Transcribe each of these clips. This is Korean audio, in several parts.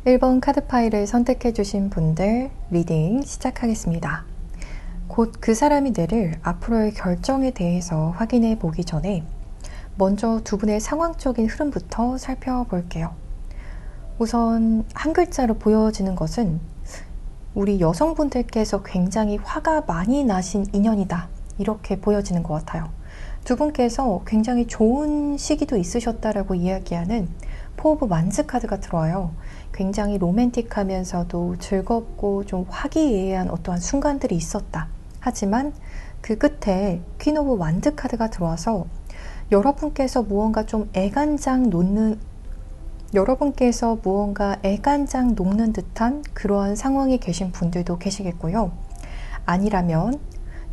1번 카드 파일을 선택해 주신 분들 리딩 시작하겠습니다. 곧 그 사람이 내릴 앞으로의 결정에 대해서 확인해 보기 전에 먼저 두 분의 상황적인 흐름부터 살펴볼게요. 우선 한 글자로 보여지는 것은 우리 여성분들께서 굉장히 화가 많이 나신 인연이다, 이렇게 보여지는 것 같아요. 두 분께서 굉장히 좋은 시기도 있으셨다라고 이야기하는 포 오브 완즈 카드가 들어와요. 굉장히 로맨틱하면서도 즐겁고 좀 화기애애한 어떠한 순간들이 있었다. 하지만 그 끝에 퀸 오브 완드 카드가 들어와서 여러분께서 무언가 애간장 녹는 듯한 그러한 상황에 계신 분들도 계시겠고요. 아니라면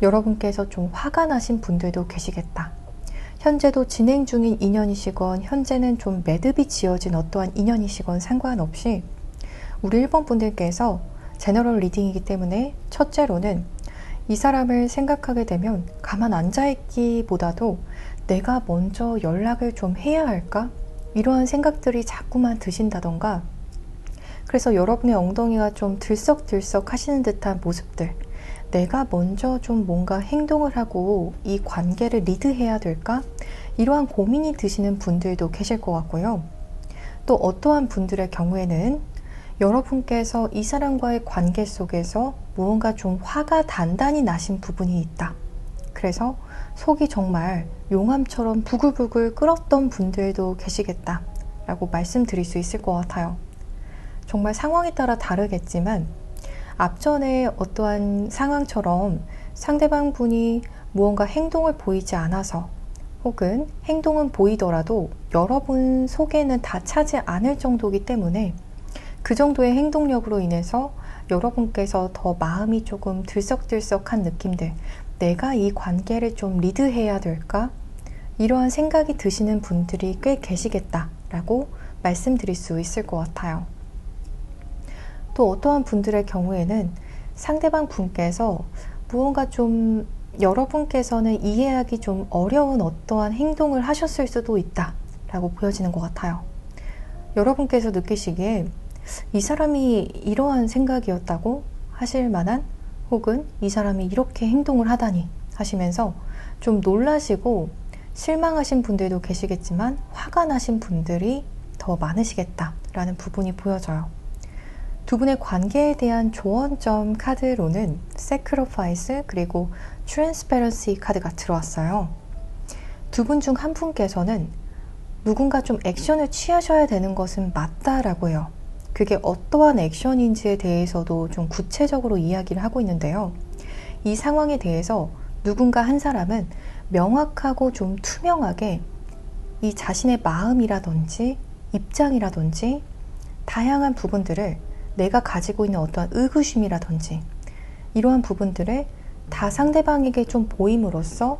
여러분께서 좀 화가 나신 분들도 계시겠다. 현재도 진행 중인 인연이시건 현재는 좀 매듭이 지어진 어떠한 인연이시건 상관없이 우리 1번 분들께서 제너럴 리딩이기 때문에 첫째로는 이 사람을 생각하게 되면 가만 앉아있기보다도 내가 먼저 연락을 좀 해야 할까? 이러한 생각들이 자꾸만 드신다던가, 그래서 여러분의 엉덩이가 좀 들썩들썩 하시는 듯한 모습들, 내가 먼저 좀 뭔가 행동을 하고 이 관계를 리드해야 될까? 이러한 고민이 드시는 분들도 계실 것 같고요. 또 어떠한 분들의 경우에는 여러분께서 이 사람과의 관계 속에서 무언가 좀 화가 단단히 나신 부분이 있다. 그래서 속이 정말 용암처럼 부글부글 끓었던 분들도 계시겠다 라고 말씀드릴 수 있을 것 같아요. 정말 상황에 따라 다르겠지만 앞전에 어떠한 상황처럼 상대방 분이 무언가 행동을 보이지 않아서, 혹은 행동은 보이더라도 여러분 속에는 다 차지 않을 정도이기 때문에 그 정도의 행동력으로 인해서 여러분께서 더 마음이 조금 들썩들썩한 느낌들, 내가 이 관계를 좀 리드해야 될까? 이러한 생각이 드시는 분들이 꽤 계시겠다라고 말씀드릴 수 있을 것 같아요. 또 어떠한 분들의 경우에는 상대방 분께서 무언가 좀 여러분께서는 이해하기 좀 어려운 어떠한 행동을 하셨을 수도 있다 라고 보여지는 것 같아요. 여러분께서 느끼시기에 이 사람이 이러한 생각이었다고 하실 만한, 혹은 이 사람이 이렇게 행동을 하다니 하시면서 좀 놀라시고 실망하신 분들도 계시겠지만 화가 나신 분들이 더 많으시겠다라는 부분이 보여져요. 두 분의 관계에 대한 조언점 카드로는 Sacrifice 그리고 Transparency 카드가 들어왔어요. 두 분 중 한 분께서는 누군가 좀 액션을 취하셔야 되는 것은 맞다라고 해요. 그게 어떠한 액션인지에 대해서도 좀 구체적으로 이야기를 하고 있는데요. 이 상황에 대해서 누군가 한 사람은 명확하고 좀 투명하게 이 자신의 마음이라든지 입장이라든지 다양한 부분들을, 내가 가지고 있는 어떠한 의구심이라든지 이러한 부분들을 다 상대방에게 좀 보임으로써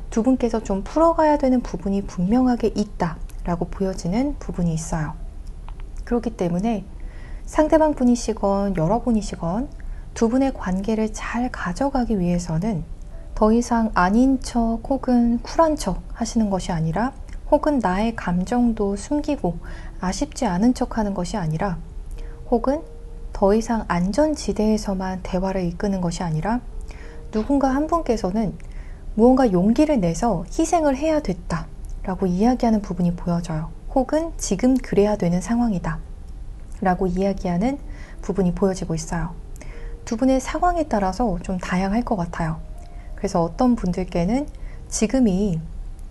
두 분께서 좀 풀어가야 되는 부분이 분명하게 있다라고 보여지는 부분이 있어요. 그렇기 때문에 상대방 분이시건 여러분이시건 두 분의 관계를 잘 가져가기 위해서는 더 이상 아닌 척 혹은 쿨한 척 하시는 것이 아니라, 혹은 나의 감정도 숨기고 아쉽지 않은 척 하는 것이 아니라, 혹은 더 이상 안전지대에서만 대화를 이끄는 것이 아니라 누군가 한 분께서는 무언가 용기를 내서 희생을 해야 됐다 라고 이야기하는 부분이 보여져요. 혹은 지금 그래야 되는 상황이다 라고 이야기하는 부분이 보여지고 있어요. 두 분의 상황에 따라서 좀 다양할 것 같아요. 그래서 어떤 분들께는 지금이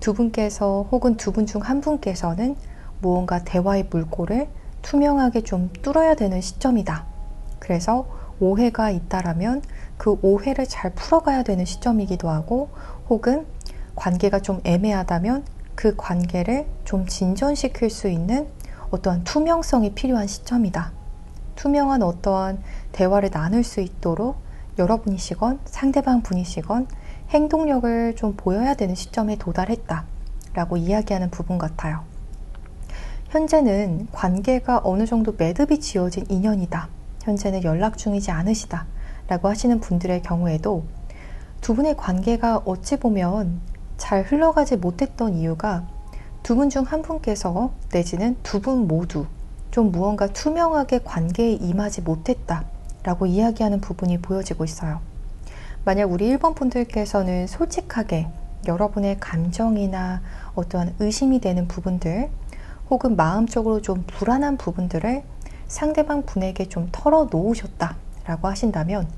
두 분께서 혹은 두 분 중 한 분께서는 무언가 대화의 물꼬를 투명하게 좀 뚫어야 되는 시점이다. 그래서 오해가 있다라면 그 오해를 잘 풀어가야 되는 시점이기도 하고, 혹은 관계가 좀 애매하다면 그 관계를 좀 진전시킬 수 있는 어떠한 투명성이 필요한 시점이다. 투명한 어떠한 대화를 나눌 수 있도록 여러분이시건 상대방 분이시건 행동력을 좀 보여야 되는 시점에 도달했다 라고 이야기하는 부분 같아요. 현재는 관계가 어느 정도 매듭이 지어진 인연이다, 현재는 연락 중이지 않으시다 라고 하시는 분들의 경우에도 두 분의 관계가 어찌 보면 잘 흘러가지 못했던 이유가 두 분 중 한 분께서, 내지는 두 분 모두 좀 무언가 투명하게 관계에 임하지 못했다 라고 이야기하는 부분이 보여지고 있어요. 만약 우리 1번 분들께서는 솔직하게 여러분의 감정이나 어떠한 의심이 되는 부분들 혹은 마음적으로 좀 불안한 부분들을 상대방 분에게 좀 털어놓으셨다 라고 하신다면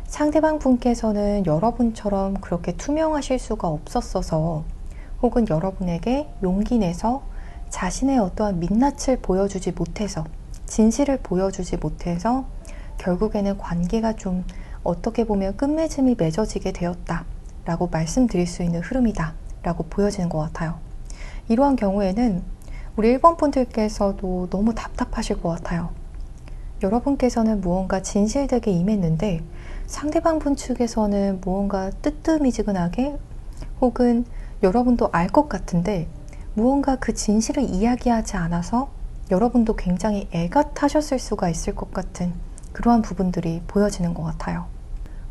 상대방 분께서는 여러분처럼 그렇게 투명하실 수가 없었어서 혹은 여러분에게 용기 내서 자신의 어떠한 민낯을 보여주지 못해서 진실을 보여주지 못해서 결국에는 관계가 좀 어떻게 보면 끝맺음이 맺어지게 되었다 라고 말씀드릴 수 있는 흐름이다 라고 보여지는 것 같아요. 이러한 경우에는 우리 1번 분들께서도 너무 답답하실 것 같아요. 여러분께서는 무언가 진실되게 임했는데 상대방 분 측에서는 무언가 뜨뜻미지근하게 혹은 여러분도 알 것 같은데 무언가 그 진실을 이야기하지 않아서 여러분도 굉장히 애가 타셨을 수가 있을 것 같은 그러한 부분들이 보여지는 것 같아요.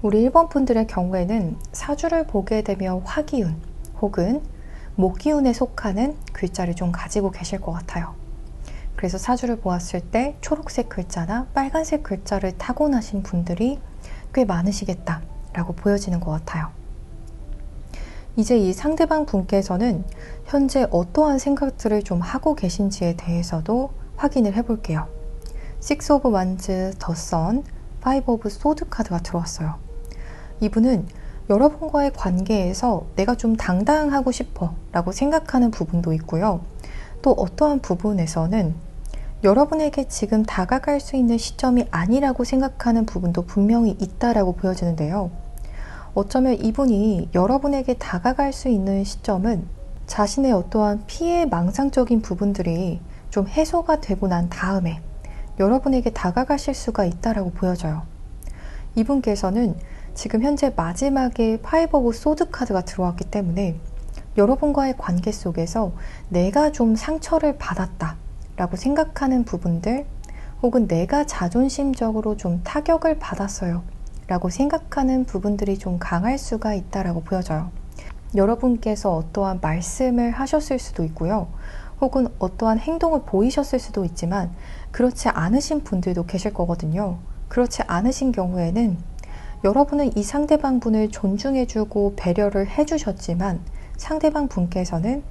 우리 1번 분들의 경우에는 사주를 보게 되면 화기운 혹은 목기운에 속하는 글자를 좀 가지고 계실 것 같아요. 그래서 사주를 보았을 때 초록색 글자나 빨간색 글자를 타고나신 분들이 꽤 많으시겠다라고 보여지는 것 같아요. 이제 이 상대방 분께서는 현재 어떠한 생각들을 좀 하고 계신지에 대해서도 확인을 해볼게요. 6 of Wands, The Sun, 5 of Swords 카드가 들어왔어요. 이분은 여러분과의 관계에서 내가 좀 당당하고 싶어 라고 생각하는 부분도 있고요. 또 어떠한 부분에서는 여러분에게 지금 다가갈 수 있는 시점이 아니라고 생각하는 부분도 분명히 있다라고 보여지는데요. 어쩌면 이분이 여러분에게 다가갈 수 있는 시점은 자신의 어떠한 피해 망상적인 부분들이 좀 해소가 되고 난 다음에 여러분에게 다가가실 수가 있다라고 보여져요. 이분께서는 지금 현재 마지막에 5 of Swords 카드가 들어왔기 때문에 여러분과의 관계 속에서 내가 좀 상처를 받았다 라고 생각하는 부분들 혹은 내가 자존심적으로 좀 타격을 받았어요 라고 생각하는 부분들이 좀 강할 수가 있다라고 보여져요. 여러분께서 어떠한 말씀을 하셨을 수도 있고요. 혹은 어떠한 행동을 보이셨을 수도 있지만 그렇지 않으신 분들도 계실 거거든요. 그렇지 않으신 경우에는 여러분은 이 상대방 분을 존중해주고 배려를 해주셨지만 상대방 분께서는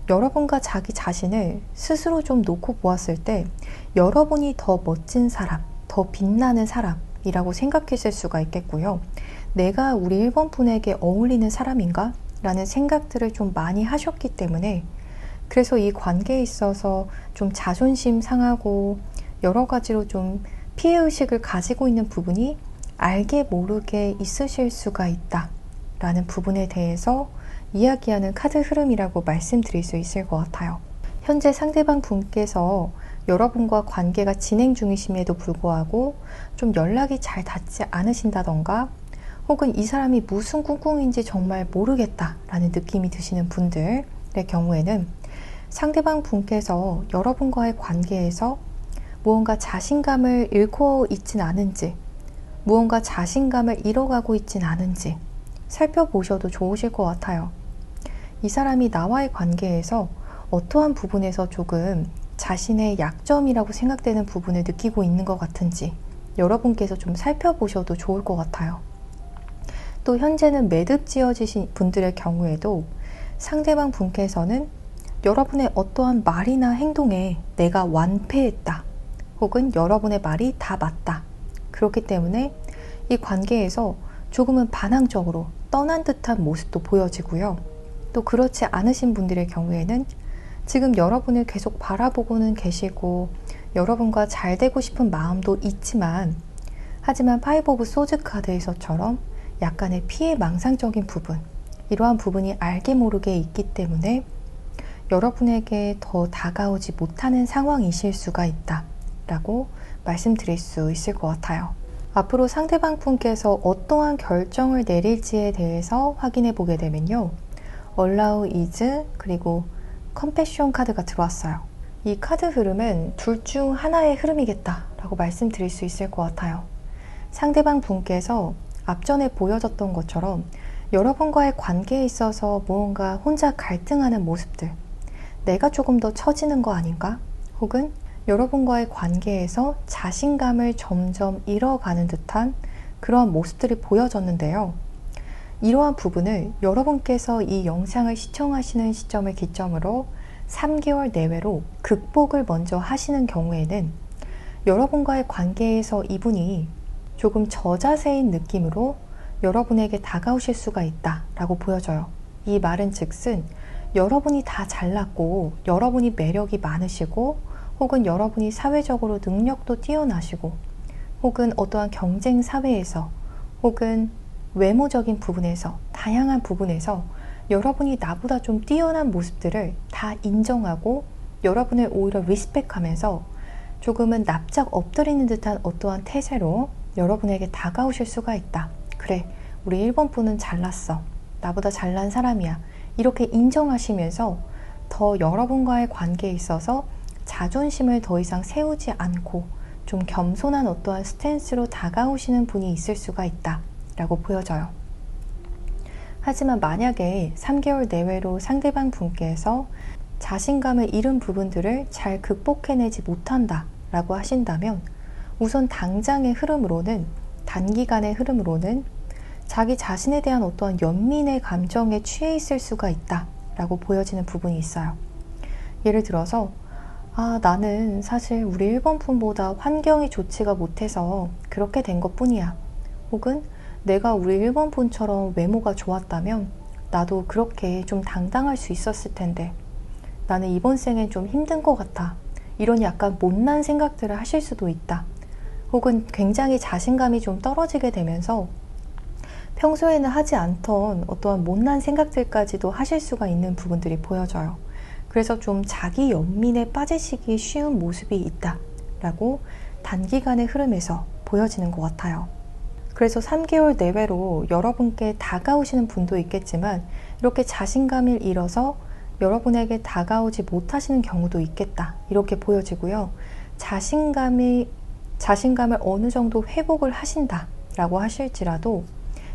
여러분과 자기 자신을 스스로 좀 놓고 보았을 때 여러분이 더 멋진 사람, 더 빛나는 사람이라고 생각했을 수가 있겠고요. 내가 우리 1번 분에게 어울리는 사람인가? 라는 생각들을 좀 많이 하셨기 때문에 그래서 이 관계에 있어서 좀 자존심 상하고 여러 가지로 좀 피해의식을 가지고 있는 부분이 알게 모르게 있으실 수가 있다 라는 부분에 대해서 이야기하는 카드 흐름이라고 말씀드릴 수 있을 것 같아요. 현재 상대방 분께서 여러분과 관계가 진행 중이심에도 불구하고 좀 연락이 잘 닿지 않으신다던가 혹은 이 사람이 무슨 꿍꿍인지 정말 모르겠다라는 느낌이 드시는 분들의 경우에는 상대방 분께서 여러분과의 관계에서 무언가 자신감을 잃고 있진 않은지 무언가 자신감을 잃어가고 있진 않은지 살펴보셔도 좋으실 것 같아요. 이 사람이 나와의 관계에서 어떠한 부분에서 조금 자신의 약점이라고 생각되는 부분을 느끼고 있는 것 같은지 여러분께서 좀 살펴보셔도 좋을 것 같아요. 또 현재는 매듭 지어지신 분들의 경우에도 상대방 분께서는 여러분의 어떠한 말이나 행동에 내가 완패했다 혹은 여러분의 말이 다 맞다 그렇기 때문에 이 관계에서 조금은 반항적으로 떠난 듯한 모습도 보여지고요. 또 그렇지 않으신 분들의 경우에는 지금 여러분을 계속 바라보고는 계시고 여러분과 잘 되고 싶은 마음도 있지만 하지만 5 of Swords 카드에서처럼 약간의 피해 망상적인 부분 이러한 부분이 알게 모르게 있기 때문에 여러분에게 더 다가오지 못하는 상황이실 수가 있다 라고 말씀드릴 수 있을 것 같아요. 앞으로 상대방 분께서 어떠한 결정을 내릴지에 대해서 확인해 보게 되면요. Allow is 그리고 Compassion 카드가 들어왔어요. 이 카드 흐름은 둘 중 하나의 흐름이겠다 라고 말씀드릴 수 있을 것 같아요. 상대방 분께서 앞전에 보여졌던 것처럼 여러분과의 관계에 있어서 무언가 혼자 갈등하는 모습들 내가 조금 더 처지는 거 아닌가? 혹은 여러분과의 관계에서 자신감을 점점 잃어가는 듯한 그러한 모습들이 보여졌는데요. 이러한 부분을 여러분께서 이 영상을 시청하시는 시점을 기점으로 3개월 내외로 극복을 먼저 하시는 경우에는 여러분과의 관계에서 이분이 조금 저자세인 느낌으로 여러분에게 다가오실 수가 있다라고 보여져요. 이 말은 즉슨 여러분이 다 잘났고 여러분이 매력이 많으시고 혹은 여러분이 사회적으로 능력도 뛰어나시고 혹은 어떠한 경쟁 사회에서 혹은 외모적인 부분에서 다양한 부분에서 여러분이 나보다 좀 뛰어난 모습들을 다 인정하고 여러분을 오히려 리스펙하면서 조금은 납작 엎드리는 듯한 어떠한 태세로 여러분에게 다가오실 수가 있다. 그래, 우리 1번 분은 잘났어. 나보다 잘난 사람이야. 이렇게 인정하시면서 더 여러분과의 관계에 있어서 자존심을 더 이상 세우지 않고 좀 겸손한 어떠한 스탠스로 다가오시는 분이 있을 수가 있다 라고 보여져요. 하지만 만약에 3개월 내외로 상대방 분께서 자신감을 잃은 부분들을 잘 극복해내지 못한다 라고 하신다면 우선 당장의 흐름으로는 단기간의 흐름으로는 자기 자신에 대한 어떠한 연민의 감정에 취해 있을 수가 있다 라고 보여지는 부분이 있어요. 예를 들어서 나는 사실 우리 1번 분보다 환경이 좋지가 못해서 그렇게 된 것 뿐이야. 혹은 내가 우리 1번 분처럼 외모가 좋았다면 나도 그렇게 좀 당당할 수 있었을 텐데 나는 이번 생엔 좀 힘든 것 같아. 이런 약간 못난 생각들을 하실 수도 있다. 혹은 굉장히 자신감이 좀 떨어지게 되면서 평소에는 하지 않던 어떠한 못난 생각들까지도 하실 수가 있는 부분들이 보여져요. 그래서 좀 자기 연민에 빠지시기 쉬운 모습이 있다라고 단기간의 흐름에서 보여지는 것 같아요. 그래서 3개월 내외로 여러분께 다가오시는 분도 있겠지만 이렇게 자신감을 잃어서 여러분에게 다가오지 못하시는 경우도 있겠다. 이렇게 보여지고요. 자신감을 어느 정도 회복을 하신다라고 하실지라도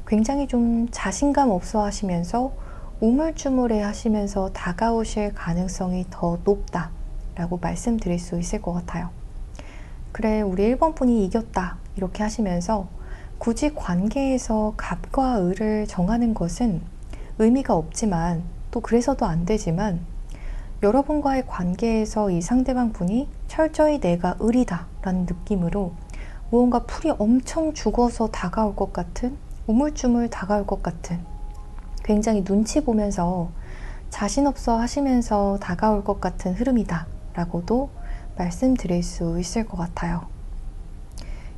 굉장히 좀 자신감 없어 하시면서 우물쭈물해 하시면서 다가오실 가능성이 더 높다라고 말씀드릴 수 있을 것 같아요. 그래, 우리 1번 분이 이겼다 이렇게 하시면서 굳이 관계에서 갑과 을을 정하는 것은 의미가 없지만 또 그래서도 안 되지만 여러분과의 관계에서 이 상대방 분이 철저히 내가 을이다 라는 느낌으로 무언가 풀이 엄청 죽어서 다가올 것 같은 우물쭈물 다가올 것 같은 굉장히 눈치 보면서 자신 없어 하시면서 다가올 것 같은 흐름이다 라고도 말씀드릴 수 있을 것 같아요.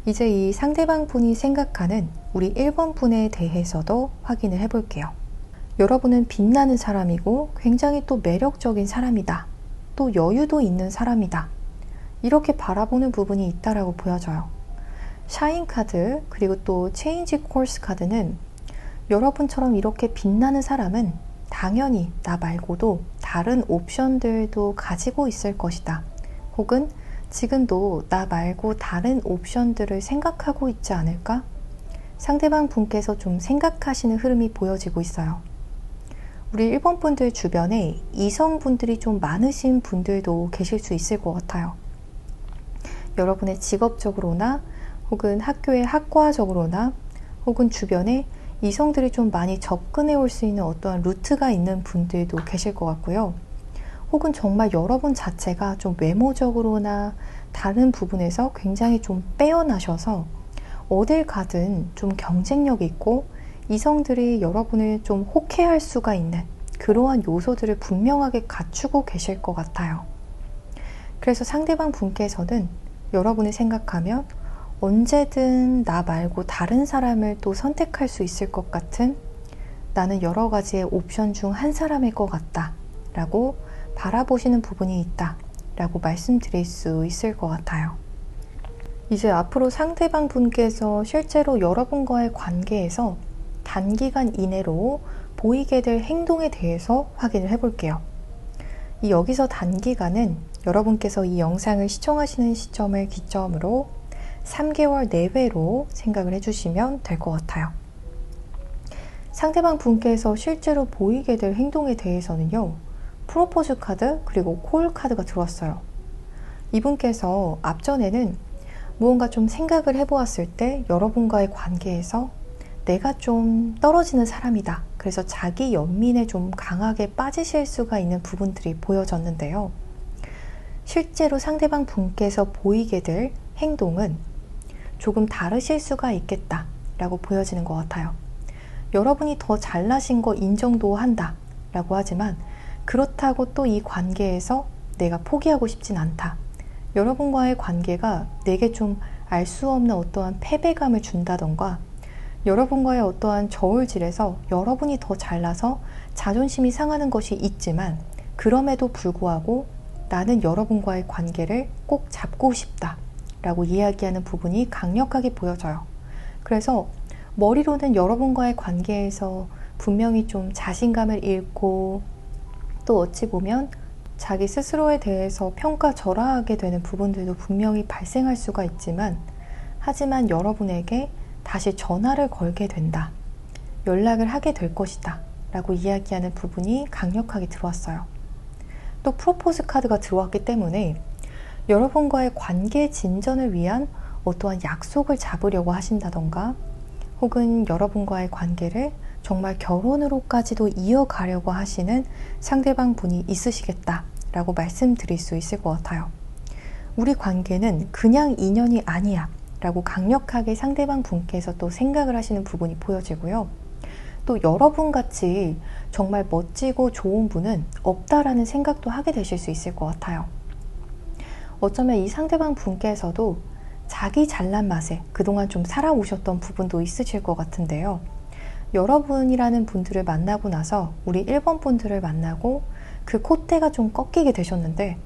이제 이 상대방 분이 생각하는 우리 1번 분에 대해서도 확인을 해볼게요. 여러분은 빛나는 사람이고 굉장히 또 매력적인 사람이다. 또 여유도 있는 사람이다. 이렇게 바라보는 부분이 있다라고 보여져요. 샤인 카드 그리고 또 체인지 코스 카드는 여러분처럼 이렇게 빛나는 사람은 당연히 나 말고도 다른 옵션들도 가지고 있을 것이다. 혹은 지금도 나 말고 다른 옵션들을 생각하고 있지 않을까? 상대방 분께서 좀 생각하시는 흐름이 보여지고 있어요. 우리 1번 분들 주변에 이성분들이 좀 많으신 분들도 계실 수 있을 것 같아요. 여러분의 직업적으로나 혹은 학교의 학과적으로나 혹은 주변에 이성들이 좀 많이 접근해 올 수 있는 어떠한 루트가 있는 분들도 계실 것 같고요. 혹은 정말 여러분 자체가 좀 외모적으로나 다른 부분에서 굉장히 좀 빼어나셔서 어딜 가든 좀 경쟁력 있고 이성들이 여러분을 좀 호쾌할 수가 있는 그러한 요소들을 분명하게 갖추고 계실 것 같아요. 그래서 상대방 분께서는 여러분이 생각하면 언제든 나 말고 다른 사람을 또 선택할 수 있을 것 같은 나는 여러 가지의 옵션 중 한 사람일 것 같다 라고 바라보시는 부분이 있다 라고 말씀드릴 수 있을 것 같아요. 이제 앞으로 상대방 분께서 실제로 여러분과의 관계에서 단기간 이내로 보이게 될 행동에 대해서 확인을 해볼게요. 여기서 단기간은 여러분께서 이 영상을 시청하시는 시점을 기점으로 3개월 내외로 생각을 해주시면 될 것 같아요. 상대방 분께서 실제로 보이게 될 행동에 대해서는요. 프로포즈 카드 그리고 콜 카드가 들어왔어요. 이분께서 앞전에는 무언가 좀 생각을 해보았을 때 여러분과의 관계에서 내가 좀 떨어지는 사람이다. 그래서 자기 연민에 좀 강하게 빠지실 수가 있는 부분들이 보여졌는데요. 실제로 상대방 분께서 보이게 될 행동은 조금 다르실 수가 있겠다 라고 보여지는 것 같아요. 여러분이 더 잘나신 거 인정도 한다 라고 하지만 그렇다고 또 이 관계에서 내가 포기하고 싶진 않다. 여러분과의 관계가 내게 좀 알 수 없는 어떠한 패배감을 준다던가 여러분과의 어떠한 저울질에서 여러분이 더 잘나서 자존심이 상하는 것이 있지만 그럼에도 불구하고 나는 여러분과의 관계를 꼭 잡고 싶다 라고 이야기하는 부분이 강력하게 보여져요. 그래서 머리로는 여러분과의 관계에서 분명히 좀 자신감을 잃고 또 어찌 보면 자기 스스로에 대해서 평가절하하게 되는 부분들도 분명히 발생할 수가 있지만 하지만 여러분에게 다시 전화를 걸게 된다. 연락을 하게 될 것이다. 라고 이야기하는 부분이 강력하게 들어왔어요. 또 프로포즈 카드가 들어왔기 때문에 여러분과의 관계 진전을 위한 어떠한 약속을 잡으려고 하신다던가 혹은 여러분과의 관계를 정말 결혼으로까지도 이어가려고 하시는 상대방 분이 있으시겠다라고 말씀드릴 수 있을 것 같아요. 우리 관계는 그냥 인연이 아니야 라고 강력하게 상대방 분께서 또 생각을 하시는 부분이 보여지고요. 또 여러분같이 정말 멋지고 좋은 분은 없다라는 생각도 하게 되실 수 있을 것 같아요. 어쩌면 이 상대방 분께서도 자기 잘난 맛에 그동안 좀 살아오셨던 부분도 있으실 것 같은데요. 여러분이라는 분들을 만나고 나서 우리 1번 분들을 만나고 그 콧대가 좀 꺾이게 되셨는데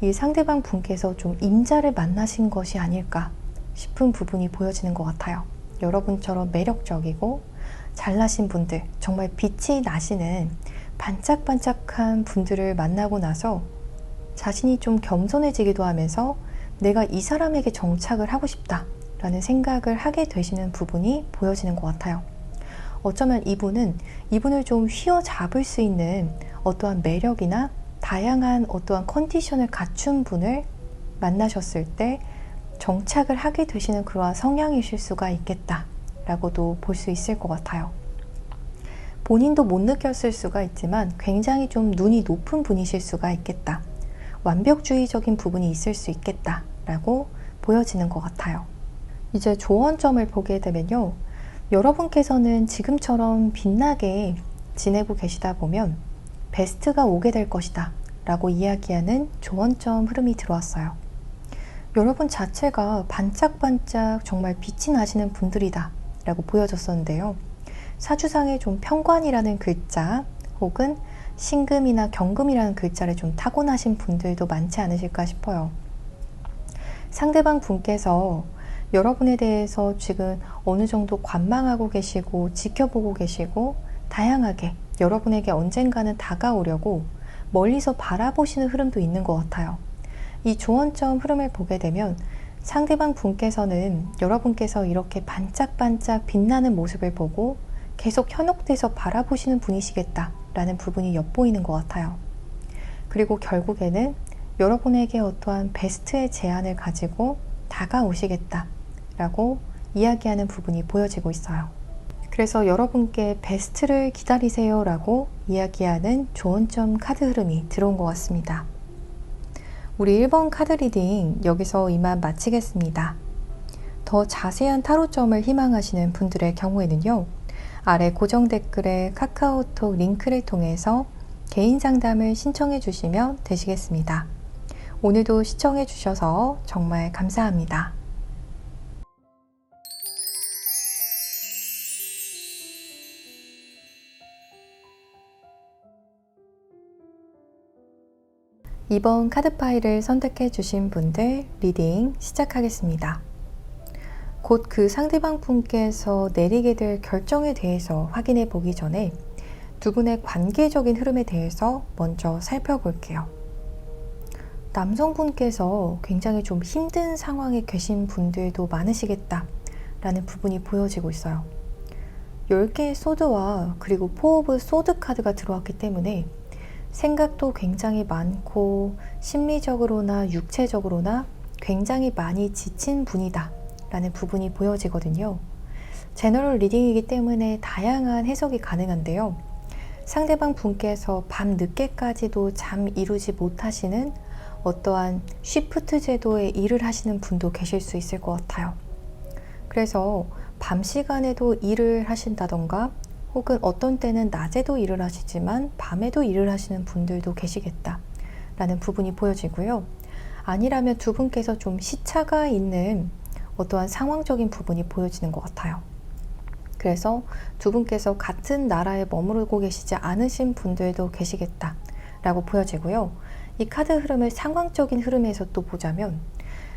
이 상대방 분께서 좀 임자를 만나신 것이 아닐까 싶은 부분이 보여지는 것 같아요. 여러분처럼 매력적이고 잘나신 분들, 정말 빛이 나시는 반짝반짝한 분들을 만나고 나서 자신이 좀 겸손해지기도 하면서 내가 이 사람에게 정착을 하고 싶다 라는 생각을 하게 되시는 부분이 보여지는 것 같아요. 어쩌면 이분을 좀 휘어잡을 수 있는 어떠한 매력이나 다양한 어떠한 컨디션을 갖춘 분을 만나셨을 때 정착을 하게 되시는 그러한 성향이실 수가 있겠다 라고도 볼 수 있을 것 같아요. 본인도 못 느꼈을 수가 있지만 굉장히 좀 눈이 높은 분이실 수가 있겠다. 완벽주의적인 부분이 있을 수 있겠다 라고 보여지는 것 같아요. 이제 조언점을 보게 되면요. 여러분께서는 지금처럼 빛나게 지내고 계시다 보면 베스트가 오게 될 것이다 라고 이야기하는 조언점 흐름이 들어왔어요. 여러분 자체가 반짝반짝 정말 빛이 나시는 분들이다 라고 보여졌었는데요. 사주상에 좀 편관이라는 글자 혹은 신금이나 경금이라는 글자를 좀 타고나신 분들도 많지 않으실까 싶어요. 상대방 분께서 여러분에 대해서 지금 어느 정도 관망하고 계시고 지켜보고 계시고 다양하게 여러분에게 언젠가는 다가오려고 멀리서 바라보시는 흐름도 있는 것 같아요. 이 조언점 흐름을 보게 되면 상대방 분께서는 여러분께서 이렇게 반짝반짝 빛나는 모습을 보고 계속 현혹돼서 바라보시는 분이시겠다라는 부분이 엿보이는 것 같아요. 그리고 결국에는 여러분에게 어떠한 베스트의 제안을 가지고 다가오시겠다라고 이야기하는 부분이 보여지고 있어요. 그래서 여러분께 베스트를 기다리세요 라고 이야기하는 조언점 카드 흐름이 들어온 것 같습니다. 우리 1번 카드 리딩 여기서 이만 마치겠습니다. 더 자세한 타로점을 희망하시는 분들의 경우에는요. 아래 고정 댓글에 카카오톡 링크를 통해서 개인 상담을 신청해 주시면 되시겠습니다. 오늘도 시청해 주셔서 정말 감사합니다. 이번 카드 파일을 선택해 주신 분들 리딩 시작하겠습니다. 곧 그 상대방 분께서 내리게 될 결정에 대해서 확인해 보기 전에 두 분의 관계적인 흐름에 대해서 먼저 살펴볼게요. 남성분께서 굉장히 좀 힘든 상황에 계신 분들도 많으시겠다 라는 부분이 보여지고 있어요. 10개의 소드와 그리고 4 오브 소드 카드가 들어왔기 때문에 생각도 굉장히 많고 심리적으로나 육체적으로나 굉장히 많이 지친 분이다 라는 부분이 보여지거든요. 제너럴 리딩이기 때문에 다양한 해석이 가능한데요. 상대방 분께서 밤 늦게까지도 잠 이루지 못하시는 어떠한 쉬프트 제도의 일을 하시는 분도 계실 수 있을 것 같아요. 그래서 밤 시간에도 일을 하신다던가 혹은 어떤 때는 낮에도 일을 하시지만 밤에도 일을 하시는 분들도 계시겠다 라는 부분이 보여지고요. 아니라면 두 분께서 좀 시차가 있는 어떠한 상황적인 부분이 보여지는 것 같아요. 그래서 두 분께서 같은 나라에 머무르고 계시지 않으신 분들도 계시겠다 라고 보여지고요. 이 카드 흐름을 상황적인 흐름에서 또 보자면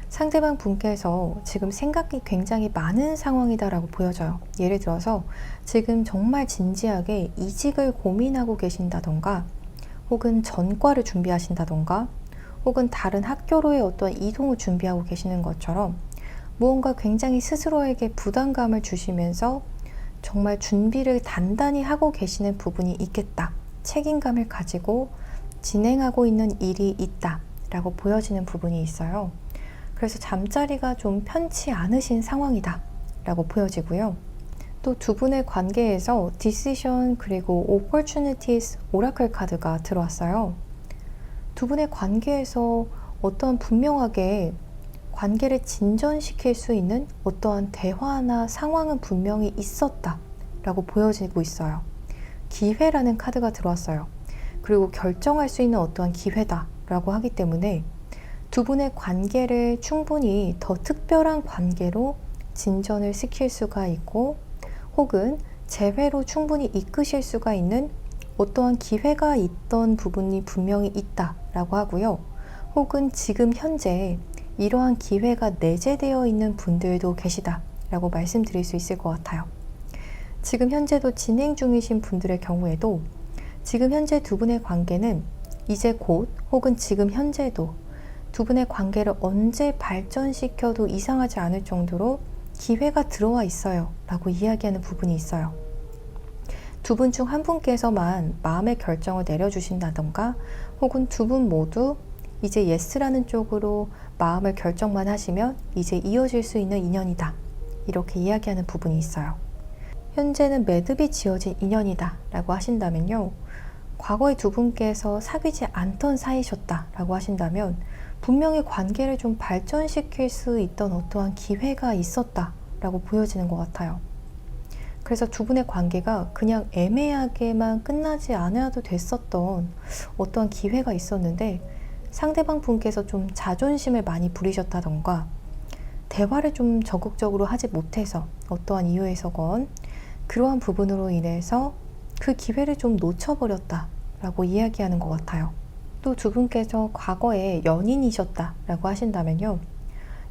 상대방 분께서 지금 생각이 굉장히 많은 상황이다 라고 보여져요. 예를 들어서 지금 정말 진지하게 이직을 고민하고 계신다던가 혹은 전과를 준비하신다던가 혹은 다른 학교로의 어떤 이동을 준비하고 계시는 것처럼 무언가 굉장히 스스로에게 부담감을 주시면서 정말 준비를 단단히 하고 계시는 부분이 있겠다. 책임감을 가지고 진행하고 있는 일이 있다 라고 보여지는 부분이 있어요. 그래서 잠자리가 좀 편치 않으신 상황이다 라고 보여지고요. 또 두 분의 관계에서 Decision 그리고 Opportunities 오라클 카드가 들어왔어요. 두 분의 관계에서 어떠한 분명하게 관계를 진전시킬 수 있는 어떠한 대화나 상황은 분명히 있었다 라고 보여지고 있어요. 기회라는 카드가 들어왔어요. 그리고 결정할 수 있는 어떠한 기회다 라고 하기 때문에 두 분의 관계를 충분히 더 특별한 관계로 진전을 시킬 수가 있고 혹은 재회로 충분히 이끄실 수가 있는 어떠한 기회가 있던 부분이 분명히 있다 라고 하고요. 혹은 지금 현재 이러한 기회가 내재되어 있는 분들도 계시다 라고 말씀드릴 수 있을 것 같아요. 지금 현재도 진행 중이신 분들의 경우에도 지금 현재 두 분의 관계는 이제 곧 혹은 지금 현재도 두 분의 관계를 언제 발전시켜도 이상하지 않을 정도로 기회가 들어와 있어요 라고 이야기하는 부분이 있어요. 두 분 중 한 분께서만 마음의 결정을 내려주신다던가 혹은 두 분 모두 이제 예스라는 쪽으로 마음을 결정만 하시면 이제 이어질 수 있는 인연이다 이렇게 이야기하는 부분이 있어요. 현재는 매듭이 지어진 인연이다 라고 하신다면요, 과거에 두 분께서 사귀지 않던 사이셨다 라고 하신다면 분명히 관계를 좀 발전시킬 수 있던 어떠한 기회가 있었다 라고 보여지는 것 같아요. 그래서 두 분의 관계가 그냥 애매하게만 끝나지 않아도 됐었던 어떠한 기회가 있었는데 상대방 분께서 좀 자존심을 많이 부리셨다던가 대화를 좀 적극적으로 하지 못해서 어떠한 이유에서건 그러한 부분으로 인해서 그 기회를 좀 놓쳐버렸다 라고 이야기하는 것 같아요. 또 두 분께서 과거에 연인이셨다 라고 하신다면요,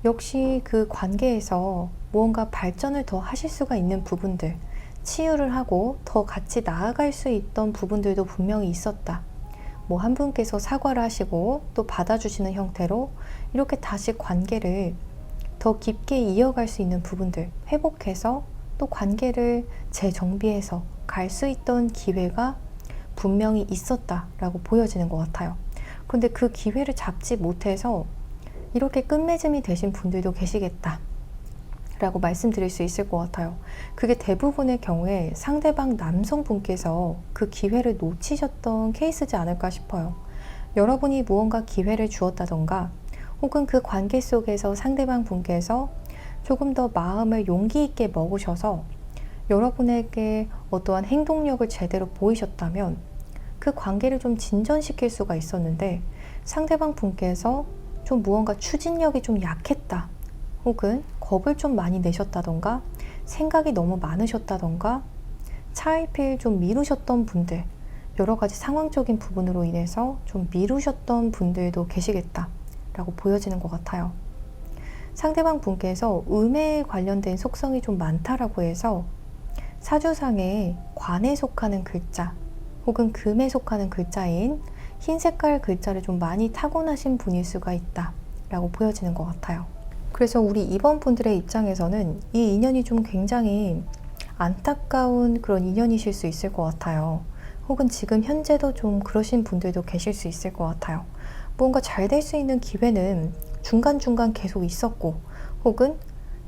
역시 그 관계에서 무언가 발전을 더 하실 수가 있는 부분들, 치유를 하고 더 같이 나아갈 수 있던 부분들도 분명히 있었다. 뭐 한 분께서 사과를 하시고 또 받아주시는 형태로 이렇게 다시 관계를 더 깊게 이어갈 수 있는 부분들, 회복해서 또 관계를 재정비해서 갈 수 있던 기회가 분명히 있었다라고 보여지는 것 같아요. 그런데 그 기회를 잡지 못해서 이렇게 끝맺음이 되신 분들도 계시겠다 라고 말씀드릴 수 있을 것 같아요. 그게 대부분의 경우에 상대방 남성분께서 그 기회를 놓치셨던 케이스지 않을까 싶어요. 여러분이 무언가 기회를 주었다던가 혹은 그 관계 속에서 상대방 분께서 조금 더 마음을 용기 있게 먹으셔서 여러분에게 어떠한 행동력을 제대로 보이셨다면 그 관계를 좀 진전시킬 수가 있었는데 상대방 분께서 좀 무언가 추진력이 좀 약했다 혹은 겁을 좀 많이 내셨다던가 생각이 너무 많으셨다던가 차일피일 좀 미루셨던 분들, 여러 가지 상황적인 부분으로 인해서 좀 미루셨던 분들도 계시겠다 라고 보여지는 것 같아요. 상대방 분께서 음에 관련된 속성이 좀 많다라고 해서 사주상에 관에 속하는 글자 혹은 금에 속하는 글자인 흰 색깔 글자를 좀 많이 타고나신 분일 수가 있다 라고 보여지는 것 같아요. 그래서 우리 2번 분들의 입장에서는 이 인연이 좀 굉장히 안타까운 그런 인연이실 수 있을 것 같아요. 혹은 지금 현재도 좀 그러신 분들도 계실 수 있을 것 같아요. 무언가 잘 될 수 있는 기회는 중간중간 계속 있었고, 혹은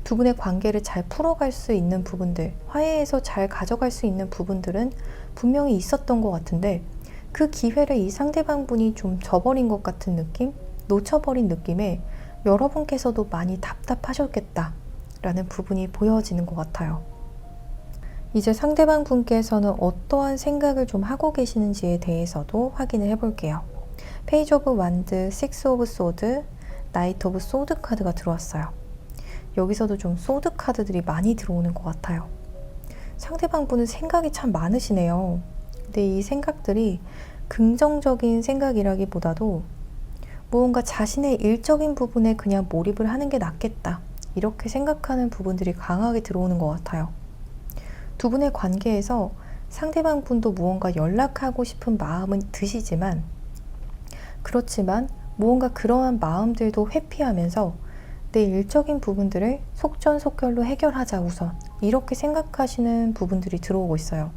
두 분의 관계를 잘 풀어갈 수 있는 부분들, 화해해서 잘 가져갈 수 있는 부분들은 분명히 있었던 것 같은데, 그 기회를 이 상대방 분이 좀 저버린 것 같은 느낌? 놓쳐버린 느낌에 여러분께서도 많이 답답하셨겠다라는 부분이 보여지는 것 같아요. 이제 상대방 분께서는 어떠한 생각을 좀 하고 계시는지에 대해서도 확인을 해볼게요. 페이지 오브 완드, 식스 오브 소드, 나이트 오브 소드 카드가 들어왔어요. 여기서도 좀 소드 카드들이 많이 들어오는 것 같아요. 상대방 분은 생각이 참 많으시네요. 근데 이 생각들이 긍정적인 생각이라기보다도 무언가 자신의 일적인 부분에 그냥 몰입을 하는 게 낫겠다, 이렇게 생각하는 부분들이 강하게 들어오는 것 같아요. 두 분의 관계에서 상대방 분도 무언가 연락하고 싶은 마음은 드시지만, 그렇지만 무언가 그러한 마음들도 회피하면서 내 일적인 부분들을 속전속결로 해결하자 우선, 이렇게 생각하시는 부분들이 들어오고 있어요.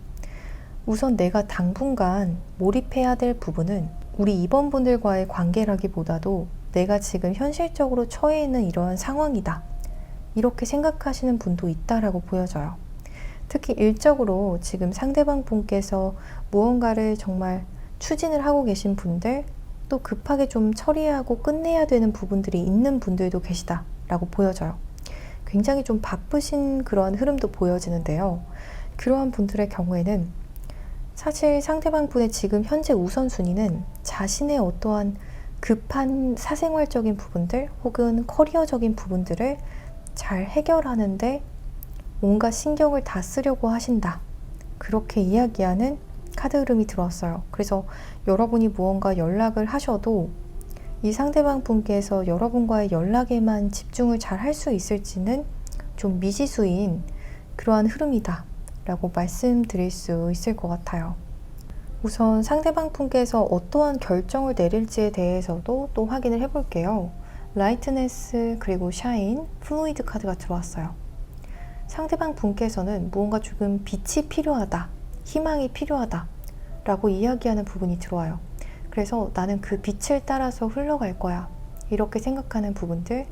우선 내가 당분간 몰입해야 될 부분은 우리 임원분들과의 관계라기보다도 내가 지금 현실적으로 처해 있는 이러한 상황이다, 이렇게 생각하시는 분도 있다라고 보여져요. 특히 일적으로 지금 상대방 분께서 무언가를 정말 추진을 하고 계신 분들, 또 급하게 좀 처리하고 끝내야 되는 부분들이 있는 분들도 계시다라고 보여져요. 굉장히 좀 바쁘신 그런 흐름도 보여지는데요. 그러한 분들의 경우에는 사실 상대방 분의 지금 현재 우선순위는 자신의 어떠한 급한 사생활적인 부분들 혹은 커리어적인 부분들을 잘 해결하는데 뭔가 신경을 다 쓰려고 하신다, 그렇게 이야기하는 카드 흐름이 들어왔어요. 그래서 여러분이 무언가 연락을 하셔도 이 상대방 분께서 여러분과의 연락에만 집중을 잘 할 수 있을지는 좀 미지수인 그러한 흐름이다 라고 말씀드릴 수 있을 것 같아요. 우선 상대방 분께서 어떠한 결정을 내릴지에 대해서도 또 확인을 해볼게요. 라이트네스, 그리고 샤인, 플루이드 카드가 들어왔어요. 상대방 분께서는 무언가 조금 빛이 필요하다, 희망이 필요하다 라고 이야기하는 부분이 들어와요. 그래서 나는 그 빛을 따라서 흘러갈 거야, 이렇게 생각하는 부분들,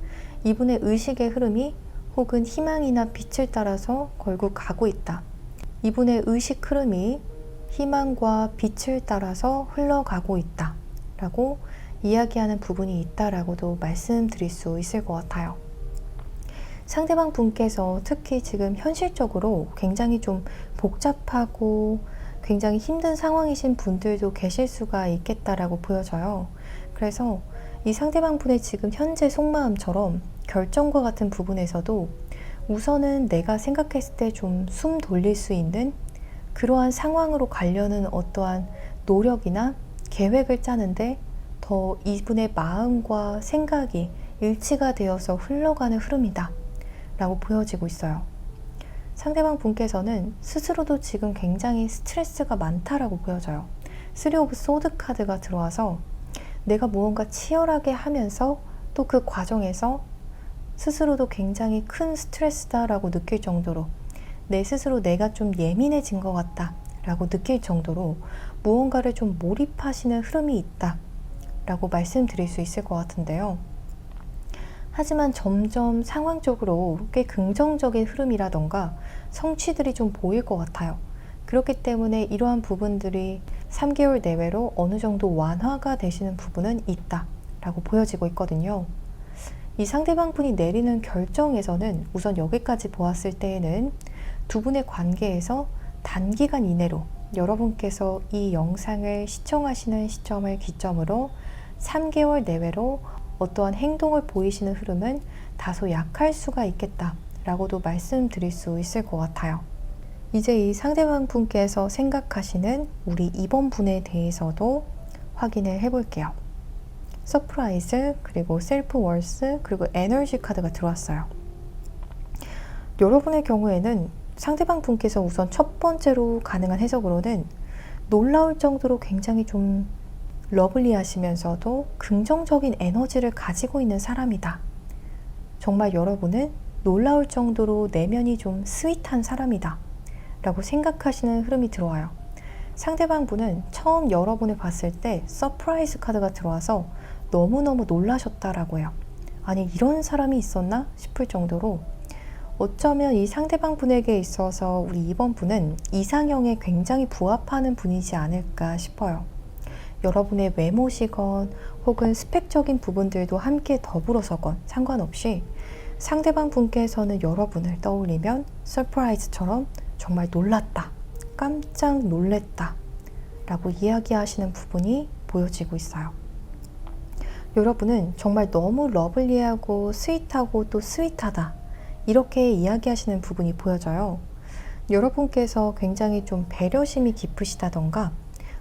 이분의 의식의 흐름이 혹은 희망이나 빛을 따라서 결국 가고 있다, 이분의 의식 흐름이 희망과 빛을 따라서 흘러가고 있다 라고 이야기하는 부분이 있다라고도 말씀드릴 수 있을 것 같아요. 상대방 분께서 특히 지금 현실적으로 굉장히 좀 복잡하고 굉장히 힘든 상황이신 분들도 계실 수가 있겠다라고 보여져요. 그래서 이 상대방 분의 지금 현재 속마음처럼 결정과 같은 부분에서도 우선은 내가 생각했을 때 좀 숨 돌릴 수 있는 그러한 상황으로 가려는 어떠한 노력이나 계획을 짜는데 더 이분의 마음과 생각이 일치가 되어서 흘러가는 흐름이다 라고 보여지고 있어요. 상대방 분께서는 스스로도 지금 굉장히 스트레스가 많다라고 보여져요. 3 오브 소드 카드가 들어와서 내가 무언가 치열하게 하면서 또 그 과정에서 스스로도 굉장히 큰 스트레스다라고 느낄 정도로, 내 스스로 내가 좀 예민해진 것 같다 라고 느낄 정도로 무언가를 좀 몰입하시는 흐름이 있다 라고 말씀드릴 수 있을 것 같은데요. 하지만 점점 상황적으로 꽤 긍정적인 흐름이라던가 성취들이 좀 보일 것 같아요. 그렇기 때문에 이러한 부분들이 3개월 내외로 어느 정도 완화가 되시는 부분은 있다 라고 보여지고 있거든요. 이 상대방 분이 내리는 결정에서는 우선 여기까지 보았을 때에는 두 분의 관계에서 단기간 이내로, 여러분께서 이 영상을 시청하시는 시점을 기점으로 3개월 내외로 어떠한 행동을 보이시는 흐름은 다소 약할 수가 있겠다 라고도 말씀드릴 수 있을 것 같아요. 이제 이 상대방 분께서 생각하시는 우리 2번 분에 대해서도 확인을 해볼게요. 서프라이즈, 그리고 셀프 월스, 그리고 에너지 카드가 들어왔어요. 여러분의 경우에는 상대방 분께서 우선 첫 번째로 가능한 해석으로는 놀라울 정도로 굉장히 좀 러블리하시면서도 긍정적인 에너지를 가지고 있는 사람이다. 정말 여러분은 놀라울 정도로 내면이 좀 스윗한 사람이다 라고 생각하시는 흐름이 들어와요. 상대방 분은 처음 여러분을 봤을 때 서프라이즈 카드가 들어와서 너무너무 놀라셨다라고 해요. 아니, 이런 사람이 있었나 싶을 정도로 어쩌면 이 상대방 분에게 있어서 우리 이번 분은 이상형에 굉장히 부합하는 분이지 않을까 싶어요. 여러분의 외모시건 혹은 스펙적인 부분들도 함께 더불어서건 상관없이 상대방 분께서는 여러분을 떠올리면 서프라이즈처럼 정말 놀랐다, 깜짝 놀랬다 라고 이야기하시는 부분이 보여지고 있어요. 여러분은 정말 너무 러블리하고 스윗하고 또 스윗하다 이렇게 이야기하시는 부분이 보여져요. 여러분께서 굉장히 좀 배려심이 깊으시다던가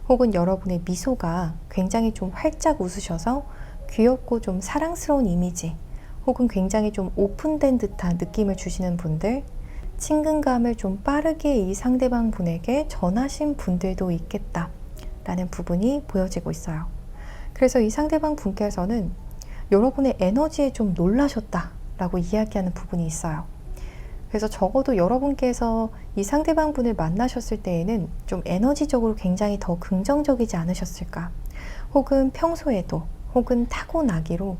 혹은 여러분의 미소가 굉장히 좀 활짝 웃으셔서 귀엽고 좀 사랑스러운 이미지 혹은 굉장히 좀 오픈된 듯한 느낌을 주시는 분들, 친근감을 좀 빠르게 이 상대방 분에게 전하신 분들도 있겠다 라는 부분이 보여지고 있어요. 그래서 이 상대방 분께서는 여러분의 에너지에 좀 놀라셨다 라고 이야기하는 부분이 있어요. 그래서 적어도 여러분께서 이 상대방 분을 만나셨을 때에는 좀 에너지적으로 굉장히 더 긍정적이지 않으셨을까, 혹은 평소에도 혹은 타고나기로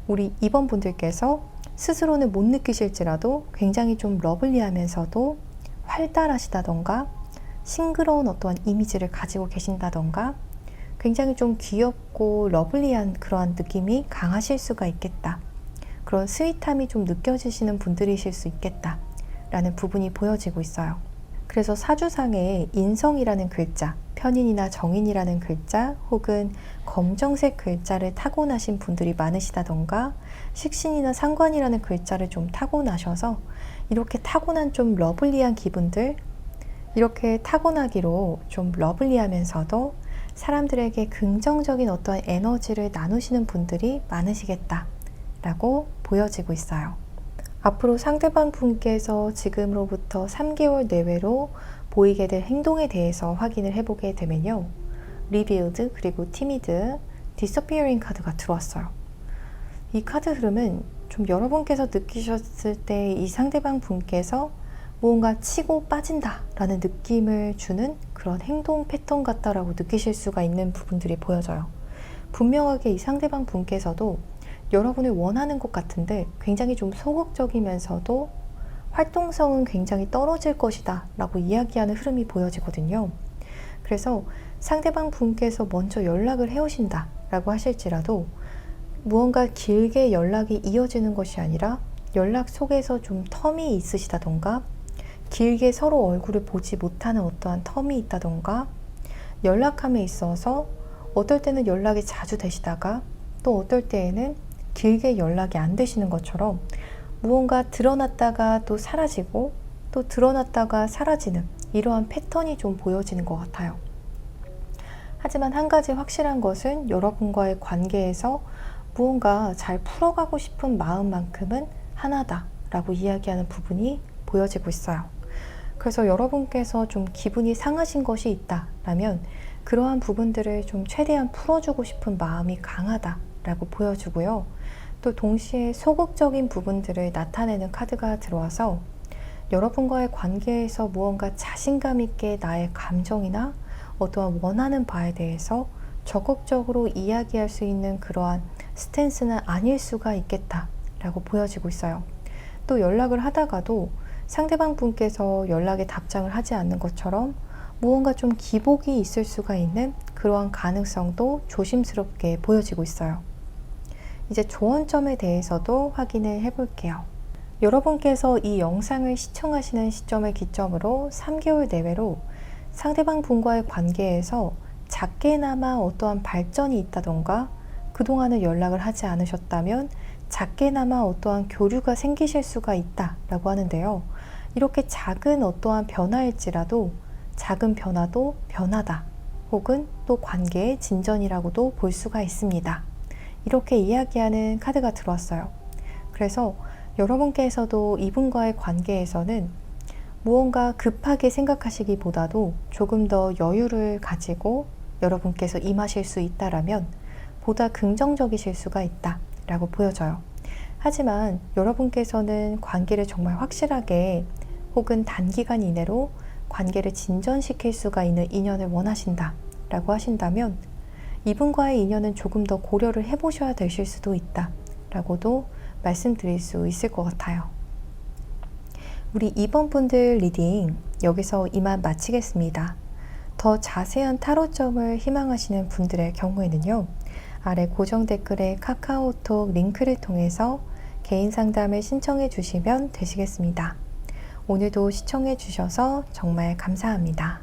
우리 이번 분들께서 스스로는 못 느끼실지라도 굉장히 좀 러블리하면서도 활달하시다던가 싱그러운 어떠한 이미지를 가지고 계신다던가 굉장히 좀 귀엽고 러블리한 그러한 느낌이 강하실 수가 있겠다. 그런 스윗함이 좀 느껴지시는 분들이실 수 있겠다 라는 부분이 보여지고 있어요. 그래서 사주상에 인성이라는 글자, 편인이나 정인이라는 글자 혹은 검정색 글자를 타고나신 분들이 많으시다던가 식신이나 상관이라는 글자를 좀 타고나셔서 이렇게 타고난 좀 러블리한 기분들, 이렇게 타고나기로 좀 러블리하면서도 사람들에게 긍정적인 어떠한 에너지를 나누시는 분들이 많으시겠다 라고 보여지고 있어요. 앞으로 상대방 분께서 지금으로부터 3개월 내외로 보이게 될 행동에 대해서 확인을 해보게 되면요. 리빌드 그리고 티미드, 디서피어링 카드가 들어왔어요. 이 카드 흐름은 좀 여러분께서 느끼셨을 때 이 상대방 분께서 무언가 치고 빠진다 라는 느낌을 주는 그런 행동 패턴 같다라고 느끼실 수가 있는 부분들이 보여져요. 분명하게 이 상대방 분께서도 여러분을 원하는 것 같은데 굉장히 좀 소극적이면서도 활동성은 굉장히 떨어질 것이다 라고 이야기하는 흐름이 보여지거든요. 그래서 상대방 분께서 먼저 연락을 해오신다 라고 하실지라도 무언가 길게 연락이 이어지는 것이 아니라 연락 속에서 좀 텀이 있으시다던가 길게 서로 얼굴을 보지 못하는 어떠한 텀이 있다던가 연락함에 있어서 어떨 때는 연락이 자주 되시다가 또 어떨 때에는 길게 연락이 안 되시는 것처럼 무언가 드러났다가 또 사라지고 또 드러났다가 사라지는 이러한 패턴이 좀 보여지는 것 같아요. 하지만 한 가지 확실한 것은 여러분과의 관계에서 무언가 잘 풀어가고 싶은 마음만큼은 하나다 라고 이야기하는 부분이 보여지고 있어요. 그래서 여러분께서 좀 기분이 상하신 것이 있다라면 그러한 부분들을 좀 최대한 풀어주고 싶은 마음이 강하다 라고 보여주고요. 또 동시에 소극적인 부분들을 나타내는 카드가 들어와서 여러분과의 관계에서 무언가 자신감 있게 나의 감정이나 어떠한 원하는 바에 대해서 적극적으로 이야기할 수 있는 그러한 스탠스는 아닐 수가 있겠다 라고 보여지고 있어요. 또 연락을 하다가도 상대방 분께서 연락에 답장을 하지 않는 것처럼 무언가 좀 기복이 있을 수가 있는 그러한 가능성도 조심스럽게 보여지고 있어요. 이제 조언점에 대해서도 확인을 해볼게요. 여러분께서 이 영상을 시청하시는 시점을 기점으로 3개월 내외로 상대방 분과의 관계에서 작게나마 어떠한 발전이 있다던가 그동안은 연락을 하지 않으셨다면 작게나마 어떠한 교류가 생기실 수가 있다라고 하는데요. 이렇게 작은 어떠한 변화일지라도 작은 변화도 변화다 혹은 또 관계의 진전이라고도 볼 수가 있습니다. 이렇게 이야기하는 카드가 들어왔어요. 그래서 여러분께서도 이분과의 관계에서는 무언가 급하게 생각하시기보다도 조금 더 여유를 가지고 여러분께서 임하실 수 있다라면 보다 긍정적이실 수가 있다라고 보여져요. 하지만 여러분께서는 관계를 정말 확실하게 혹은 단기간 이내로 관계를 진전시킬 수가 있는 인연을 원하신다 라고 하신다면 이분과의 인연은 조금 더 고려를 해보셔야 되실 수도 있다 라고도 말씀드릴 수 있을 것 같아요. 우리 2번 분들 리딩 여기서 이만 마치겠습니다. 더 자세한 타로점을 희망하시는 분들의 경우에는요, 아래 고정 댓글에 카카오톡 링크를 통해서 개인 상담을 신청해 주시면 되시겠습니다. 오늘도 시청해 주셔서 정말 감사합니다.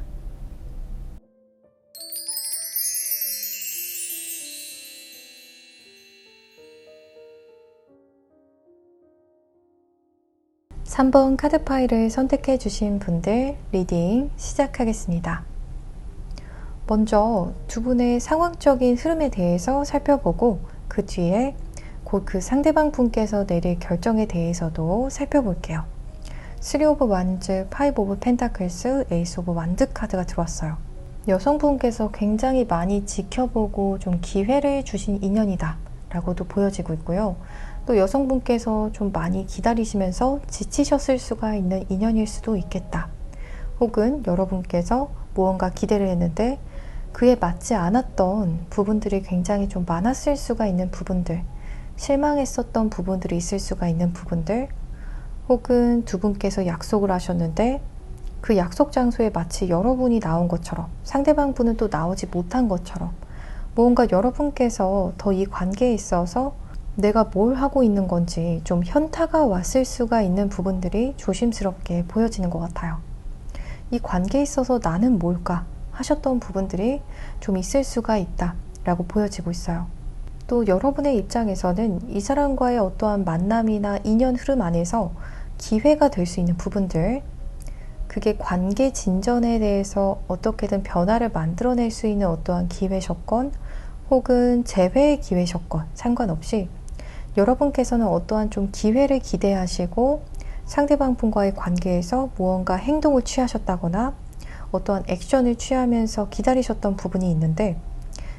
(3번) 카드 파일을 선택해 주신 분들 리딩 시작하겠습니다. 먼저 두 분의 상황적인 흐름에 대해서 살펴보고 그 뒤에 곧 그 상대방 분께서 내릴 결정에 대해서도 살펴볼게요. 3 오브 완즈, 5 오브 펜타클스, 에이스 오브 완드 카드가 들어왔어요. 여성분께서 굉장히 많이 지켜보고 좀 기회를 주신 인연이다 라고도 보여지고 있고요. 또 여성분께서 좀 많이 기다리시면서 지치셨을 수가 있는 인연일 수도 있겠다. 혹은 여러분께서 무언가 기대를 했는데 그에 맞지 않았던 부분들이 굉장히 좀 많았을 수가 있는 부분들, 실망했었던 부분들이 있을 수가 있는 부분들, 혹은 두 분께서 약속을 하셨는데 그 약속 장소에 마치 여러분이 나온 것처럼 상대방 분은 또 나오지 못한 것처럼 뭔가 여러분께서 더 이 관계에 있어서 내가 뭘 하고 있는 건지 좀 현타가 왔을 수가 있는 부분들이 조심스럽게 보여지는 것 같아요. 이 관계에 있어서 나는 뭘까 하셨던 부분들이 좀 있을 수가 있다 라고 보여지고 있어요. 또 여러분의 입장에서는 이 사람과의 어떠한 만남이나 인연 흐름 안에서 기회가 될 수 있는 부분들, 그게 관계 진전에 대해서 어떻게든 변화를 만들어낼 수 있는 어떠한 기회셨건 혹은 재회의 기회셨건 상관없이 여러분께서는 어떠한 좀 기회를 기대하시고 상대방 분과의 관계에서 무언가 행동을 취하셨다거나 어떠한 액션을 취하면서 기다리셨던 부분이 있는데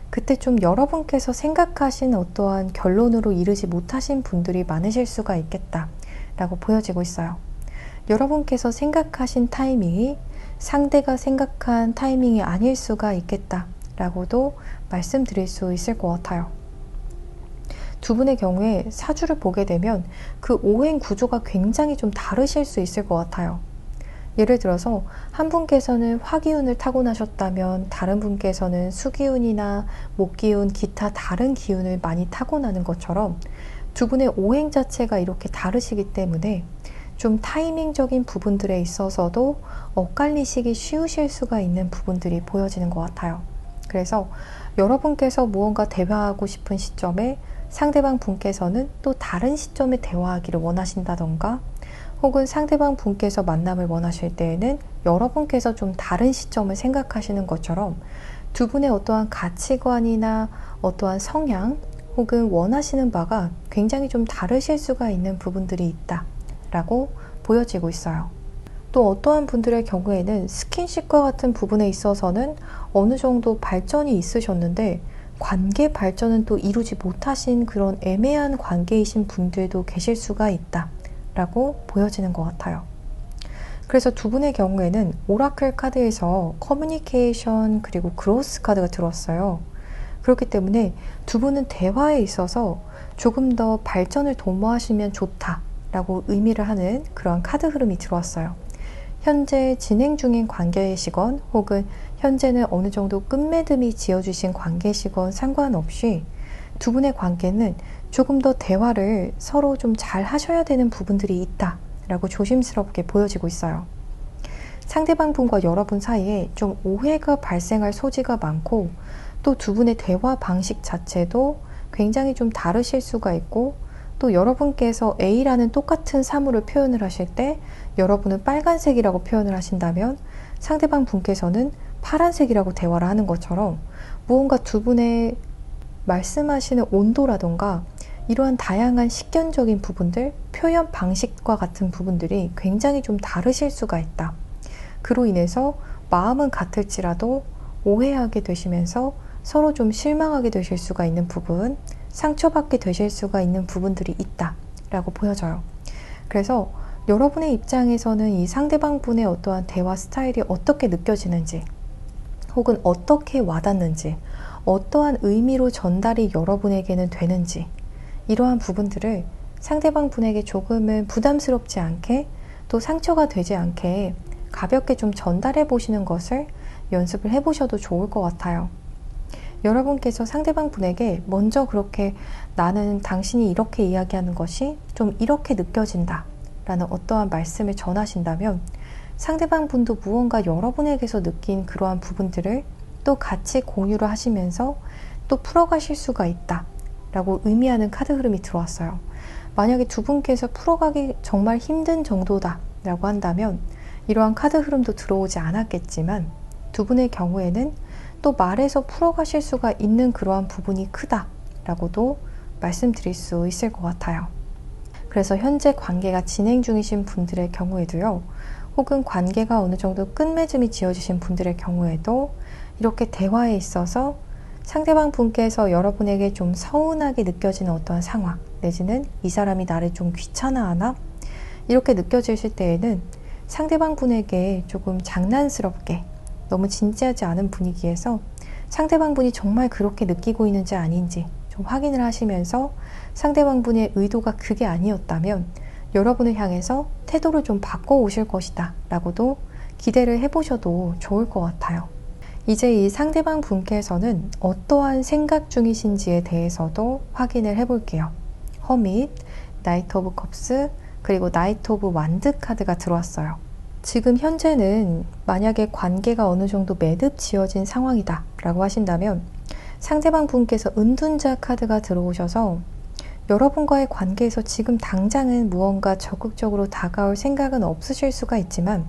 그때 좀 여러분께서 생각하신 어떠한 결론으로 이르지 못하신 분들이 많으실 수가 있겠다 라고 보여지고 있어요. 여러분께서 생각하신 타이밍이 상대가 생각한 타이밍이 아닐 수가 있겠다 라고도 말씀드릴 수 있을 것 같아요. 두 분의 경우에 사주를 보게 되면 그 오행 구조가 굉장히 좀 다르실 수 있을 것 같아요. 예를 들어서 한 분께서는 화기운을 타고나셨다면 다른 분께서는 수기운이나 목기운, 기타 다른 기운을 많이 타고나는 것처럼 두 분의 오행 자체가 이렇게 다르시기 때문에 좀 타이밍적인 부분들에 있어서도 엇갈리시기 쉬우실 수가 있는 부분들이 보여지는 것 같아요. 그래서 여러분께서 무언가 대화하고 싶은 시점에 상대방 분께서는 또 다른 시점에 대화하기를 원하신다던가 혹은 상대방 분께서 만남을 원하실 때에는 여러분께서 좀 다른 시점을 생각하시는 것처럼 두 분의 어떠한 가치관이나 어떠한 성향 혹은 원하시는 바가 굉장히 좀 다르실 수가 있는 부분들이 있다 라고 보여지고 있어요. 또 어떠한 분들의 경우에는 스킨십과 같은 부분에 있어서는 어느 정도 발전이 있으셨는데 관계 발전은 또 이루지 못하신 그런 애매한 관계이신 분들도 계실 수가 있다 라고 보여지는 것 같아요. 그래서 두 분의 경우에는 오라클 카드에서 커뮤니케이션 그리고 그로스 카드가 들어왔어요. 그렇기 때문에 두 분은 대화에 있어서 조금 더 발전을 도모하시면 좋다 라고 의미를 하는 그런 카드 흐름이 들어왔어요. 현재 진행 중인 관계이시건 혹은 현재는 어느 정도 끝맺음이 지어주신 관계시건 상관없이 두 분의 관계는 조금 더 대화를 서로 좀 잘 하셔야 되는 부분들이 있다 라고 조심스럽게 보여지고 있어요. 상대방 분과 여러분 사이에 좀 오해가 발생할 소지가 많고 또 두 분의 대화 방식 자체도 굉장히 좀 다르실 수가 있고 또 여러분께서 A라는 똑같은 사물을 표현을 하실 때 여러분은 빨간색이라고 표현을 하신다면 상대방 분께서는 파란색이라고 대화를 하는 것처럼 무언가 두 분의 말씀하시는 온도라던가 이러한 다양한 식견적인 부분들, 표현 방식과 같은 부분들이 굉장히 좀 다르실 수가 있다. 그로 인해서 마음은 같을지라도 오해하게 되시면서 서로 좀 실망하게 되실 수가 있는 부분, 상처받게 되실 수가 있는 부분들이 있다 라고 보여져요. 그래서 여러분의 입장에서는 이 상대방 분의 어떠한 대화 스타일이 어떻게 느껴지는지, 혹은 어떻게 와닿는지, 어떠한 의미로 전달이 여러분에게는 되는지, 이러한 부분들을 상대방 분에게 조금은 부담스럽지 않게, 또 상처가 되지 않게 가볍게 좀 전달해 보시는 것을 연습을 해 보셔도 좋을 것 같아요. 여러분께서 상대방 분에게 먼저 그렇게 나는 당신이 이렇게 이야기하는 것이 좀 이렇게 느껴진다 라는 어떠한 말씀을 전하신다면 상대방 분도 무언가 여러분에게서 느낀 그러한 부분들을 또 같이 공유를 하시면서 또 풀어가실 수가 있다 라고 의미하는 카드 흐름이 들어왔어요. 만약에 두 분께서 풀어가기 정말 힘든 정도다 라고 한다면 이러한 카드 흐름도 들어오지 않았겠지만, 두 분의 경우에는 또 말해서 풀어가실 수가 있는 그러한 부분이 크다 라고도 말씀드릴 수 있을 것 같아요. 그래서 현재 관계가 진행 중이신 분들의 경우에도요, 혹은 관계가 어느 정도 끝맺음이 지어지신 분들의 경우에도 이렇게 대화에 있어서 상대방 분께서 여러분에게 좀 서운하게 느껴지는 어떠한 상황, 내지는 이 사람이 나를 좀 귀찮아하나? 이렇게 느껴지실 때에는 상대방 분에게 조금 장난스럽게, 너무 진지하지 않은 분위기에서 상대방 분이 정말 그렇게 느끼고 있는지 아닌지 좀 확인을 하시면서 상대방 분의 의도가 그게 아니었다면 여러분을 향해서 태도를 좀 바꿔오실 것이다 라고도 기대를 해보셔도 좋을 것 같아요. 이제 이 상대방 분께서는 어떠한 생각 중이신지에 대해서도 확인을 해볼게요. 허밋, 나이트 오브 컵스, 그리고 나이트 오브 완드 카드가 들어왔어요. 지금 현재는 만약에 관계가 어느 정도 매듭 지어진 상황이다 라고 하신다면 상대방 분께서 은둔자 카드가 들어오셔서 여러분과의 관계에서 지금 당장은 무언가 적극적으로 다가올 생각은 없으실 수가 있지만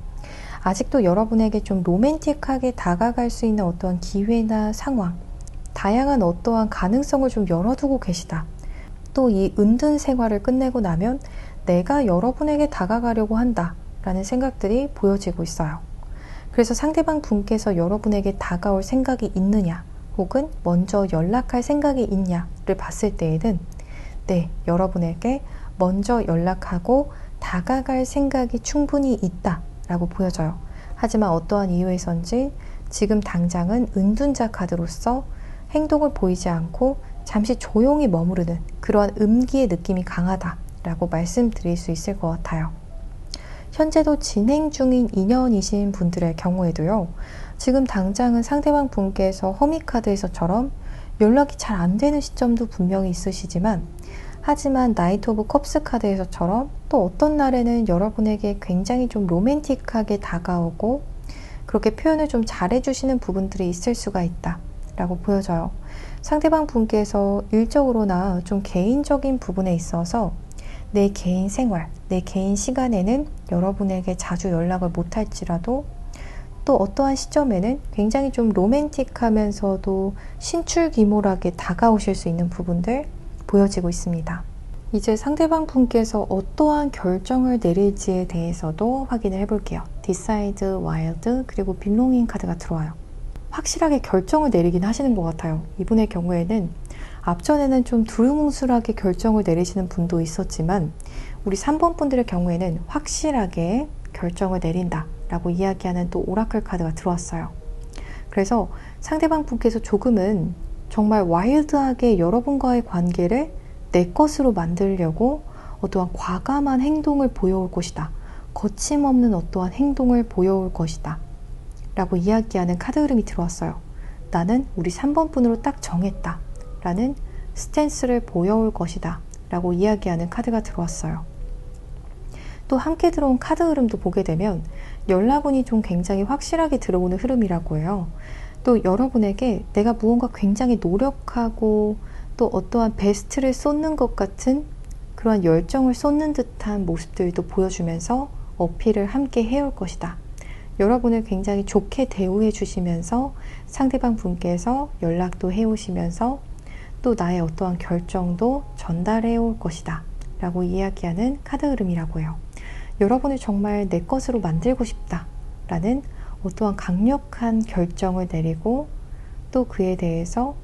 아직도 여러분에게 좀 로맨틱하게 다가갈 수 있는 어떠한 기회나 상황, 다양한 어떠한 가능성을 좀 열어두고 계시다. 또 이 은둔 생활을 끝내고 나면 내가 여러분에게 다가가려고 한다 라는 생각들이 보여지고 있어요. 그래서 상대방 분께서 여러분에게 다가올 생각이 있느냐, 혹은 먼저 연락할 생각이 있냐를 봤을 때에는 네, 여러분에게 먼저 연락하고 다가갈 생각이 충분히 있다 라고 보여져요. 하지만 어떠한 이유에선지 지금 당장은 은둔자 카드로서 행동을 보이지 않고 잠시 조용히 머무르는 그러한 음기의 느낌이 강하다 라고 말씀드릴 수 있을 것 같아요. 현재도 진행 중인 인연이신 분들의 경우에도요, 지금 당장은 상대방 분께서 허밋 카드에서처럼 연락이 잘 안 되는 시점도 분명히 있으시지만, 하지만 나이트 오브 컵스 카드에서처럼 또 어떤 날에는 여러분에게 굉장히 좀 로맨틱하게 다가오고 그렇게 표현을 좀 잘해주시는 부분들이 있을 수가 있다 라고 보여져요. 상대방 분께서 일적으로나 좀 개인적인 부분에 있어서 내 개인 생활, 내 개인 시간에는 여러분에게 자주 연락을 못할지라도 또 어떠한 시점에는 굉장히 좀 로맨틱하면서도 신출귀몰하게 다가오실 수 있는 부분들 보여지고 있습니다. 이제 상대방 분께서 어떠한 결정을 내릴지에 대해서도 확인을 해볼게요. Decide, Wild, 그리고 Belonging 카드가 들어와요. 확실하게 결정을 내리긴 하시는 것 같아요. 이분의 경우에는 앞전에는 좀 두루뭉술하게 결정을 내리시는 분도 있었지만 우리 3번 분들의 경우에는 확실하게 결정을 내린다 라고 이야기하는 또 오라클 카드가 들어왔어요. 그래서 상대방 분께서 조금은 정말 와일드하게 여러분과의 관계를 내 것으로 만들려고 어떠한 과감한 행동을 보여올 것이다. 거침없는 어떠한 행동을 보여올 것이다. 라고 이야기하는 카드 흐름이 들어왔어요. 나는 우리 3번 분으로 딱 정했다. 라는 스탠스를 보여올 것이다. 라고 이야기하는 카드가 들어왔어요. 또 함께 들어온 카드 흐름도 보게 되면 연락운이 좀 굉장히 확실하게 들어오는 흐름이라고 해요. 또 여러분에게 내가 무언가 굉장히 노력하고 또 어떠한 베스트를 쏟는 것 같은 그러한 열정을 쏟는 듯한 모습들도 보여주면서 어필을 함께 해올 것이다. 여러분을 굉장히 좋게 대우해 주시면서 상대방 분께서 연락도 해오시면서 또 나의 어떠한 결정도 전달해 올 것이다 라고 이야기하는 카드 흐름이라고 해요. 여러분을 정말 내 것으로 만들고 싶다 라는 어떠한 강력한 결정을 내리고 또 그에 대해서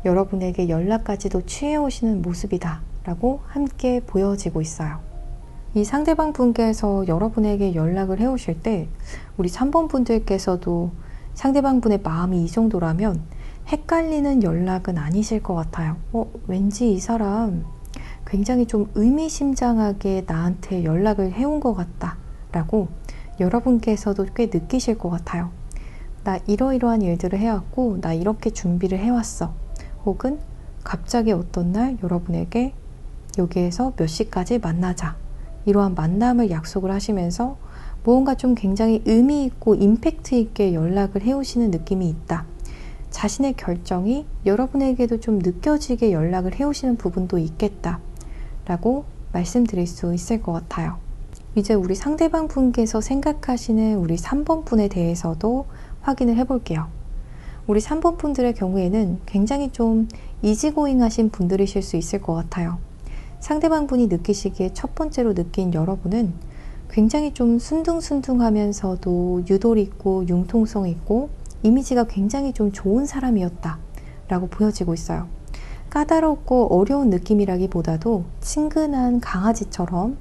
여러분에게 연락까지도 취해 오시는 모습이다 라고 함께 보여지고 있어요. 이 상대방 분께서 여러분에게 연락을 해오실 때 우리 3번 분들께서도 상대방 분의 마음이 이 정도라면 헷갈리는 연락은 아니실 것 같아요. 왠지 이 사람 굉장히 좀 의미심장하게 나한테 연락을 해온 것 같다 라고 여러분께서도 꽤 느끼실 것 같아요. 나 이러이러한 일들을 해왔고 나 이렇게 준비를 해왔어. 혹은 갑자기 어떤 날 여러분에게 여기에서 몇 시까지 만나자. 이러한 만남을 약속을 하시면서 무언가 좀 굉장히 의미 있고 임팩트 있게 연락을 해오시는 느낌이 있다. 자신의 결정이 여러분에게도 좀 느껴지게 연락을 해오시는 부분도 있겠다 라고 말씀드릴 수 있을 것 같아요. 이제 우리 상대방 분께서 생각하시는 우리 3번 분에 대해서도 확인을 해볼게요. 우리 3번 분들의 경우에는 굉장히 좀 이지고잉 하신 분들이실 수 있을 것 같아요. 상대방 분이 느끼시기에 첫 번째로 느낀 여러분은 굉장히 좀 순둥순둥하면서도 유도리 있고 융통성 있고 이미지가 굉장히 좀 좋은 사람이었다 라고 보여지고 있어요. 까다롭고 어려운 느낌이라기보다도 친근한 강아지처럼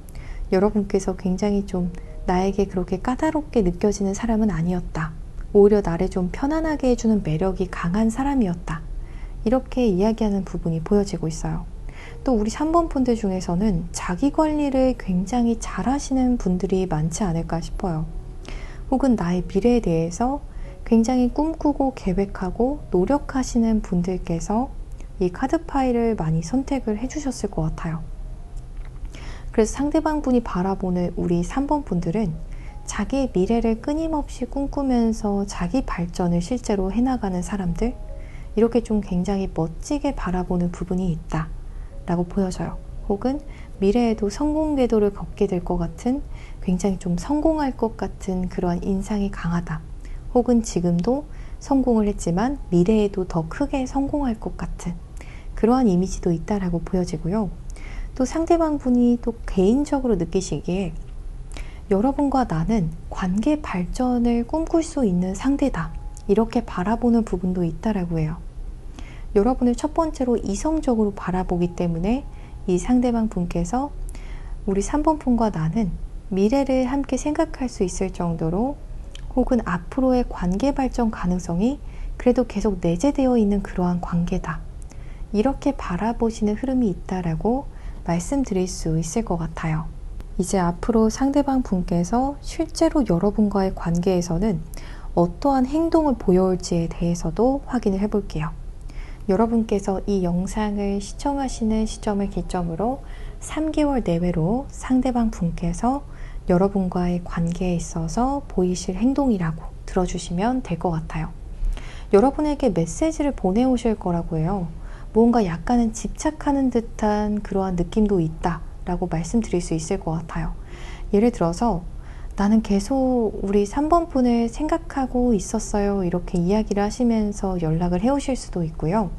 여러분께서 굉장히 좀 나에게 그렇게 까다롭게 느껴지는 사람은 아니었다. 오히려 나를 좀 편안하게 해주는 매력이 강한 사람이었다. 이렇게 이야기하는 부분이 보여지고 있어요. 또 우리 3번 분들 중에서는 자기 관리를 굉장히 잘 하시는 분들이 많지 않을까 싶어요. 혹은 나의 미래에 대해서 굉장히 꿈꾸고 계획하고 노력하시는 분들께서 이 카드 파일을 많이 선택을 해주셨을 것 같아요. 그래서 상대방 분이 바라보는 우리 3번 분들은 자기의 미래를 끊임없이 꿈꾸면서 자기 발전을 실제로 해나가는 사람들, 이렇게 좀 굉장히 멋지게 바라보는 부분이 있다 라고 보여져요. 혹은 미래에도 성공 궤도를 걷게 될 것 같은, 굉장히 좀 성공할 것 같은 그러한 인상이 강하다. 혹은 지금도 성공을 했지만 미래에도 더 크게 성공할 것 같은 그러한 이미지도 있다라고 보여지고요. 또 상대방 분이 또 개인적으로 느끼시기에 여러분과 나는 관계 발전을 꿈꿀 수 있는 상대다, 이렇게 바라보는 부분도 있다라고 해요. 여러분을 첫 번째로 이성적으로 바라보기 때문에 이 상대방 분께서 우리 3번 분과 나는 미래를 함께 생각할 수 있을 정도로, 혹은 앞으로의 관계 발전 가능성이 그래도 계속 내재되어 있는 그러한 관계다, 이렇게 바라보시는 흐름이 있다라고 말씀드릴 수 있을 것 같아요. 이제 앞으로 상대방 분께서 실제로 여러분과의 관계에서는 어떠한 행동을 보여올지에 대해서도 확인을 해볼게요. 여러분께서 이 영상을 시청하시는 시점을 기점으로 3개월 내외로 상대방 분께서 여러분과의 관계에 있어서 보이실 행동이라고 들어주시면 될 것 같아요. 여러분에게 메시지를 보내오실 거라고 해요. 무언가 약간은 집착하는 듯한 그러한 느낌도 있다 라고 말씀드릴 수 있을 것 같아요. 예를 들어서 나는 계속 우리 3번 분을 생각하고 있었어요, 이렇게 이야기를 하시면서 연락을 해오실 수도 있고요.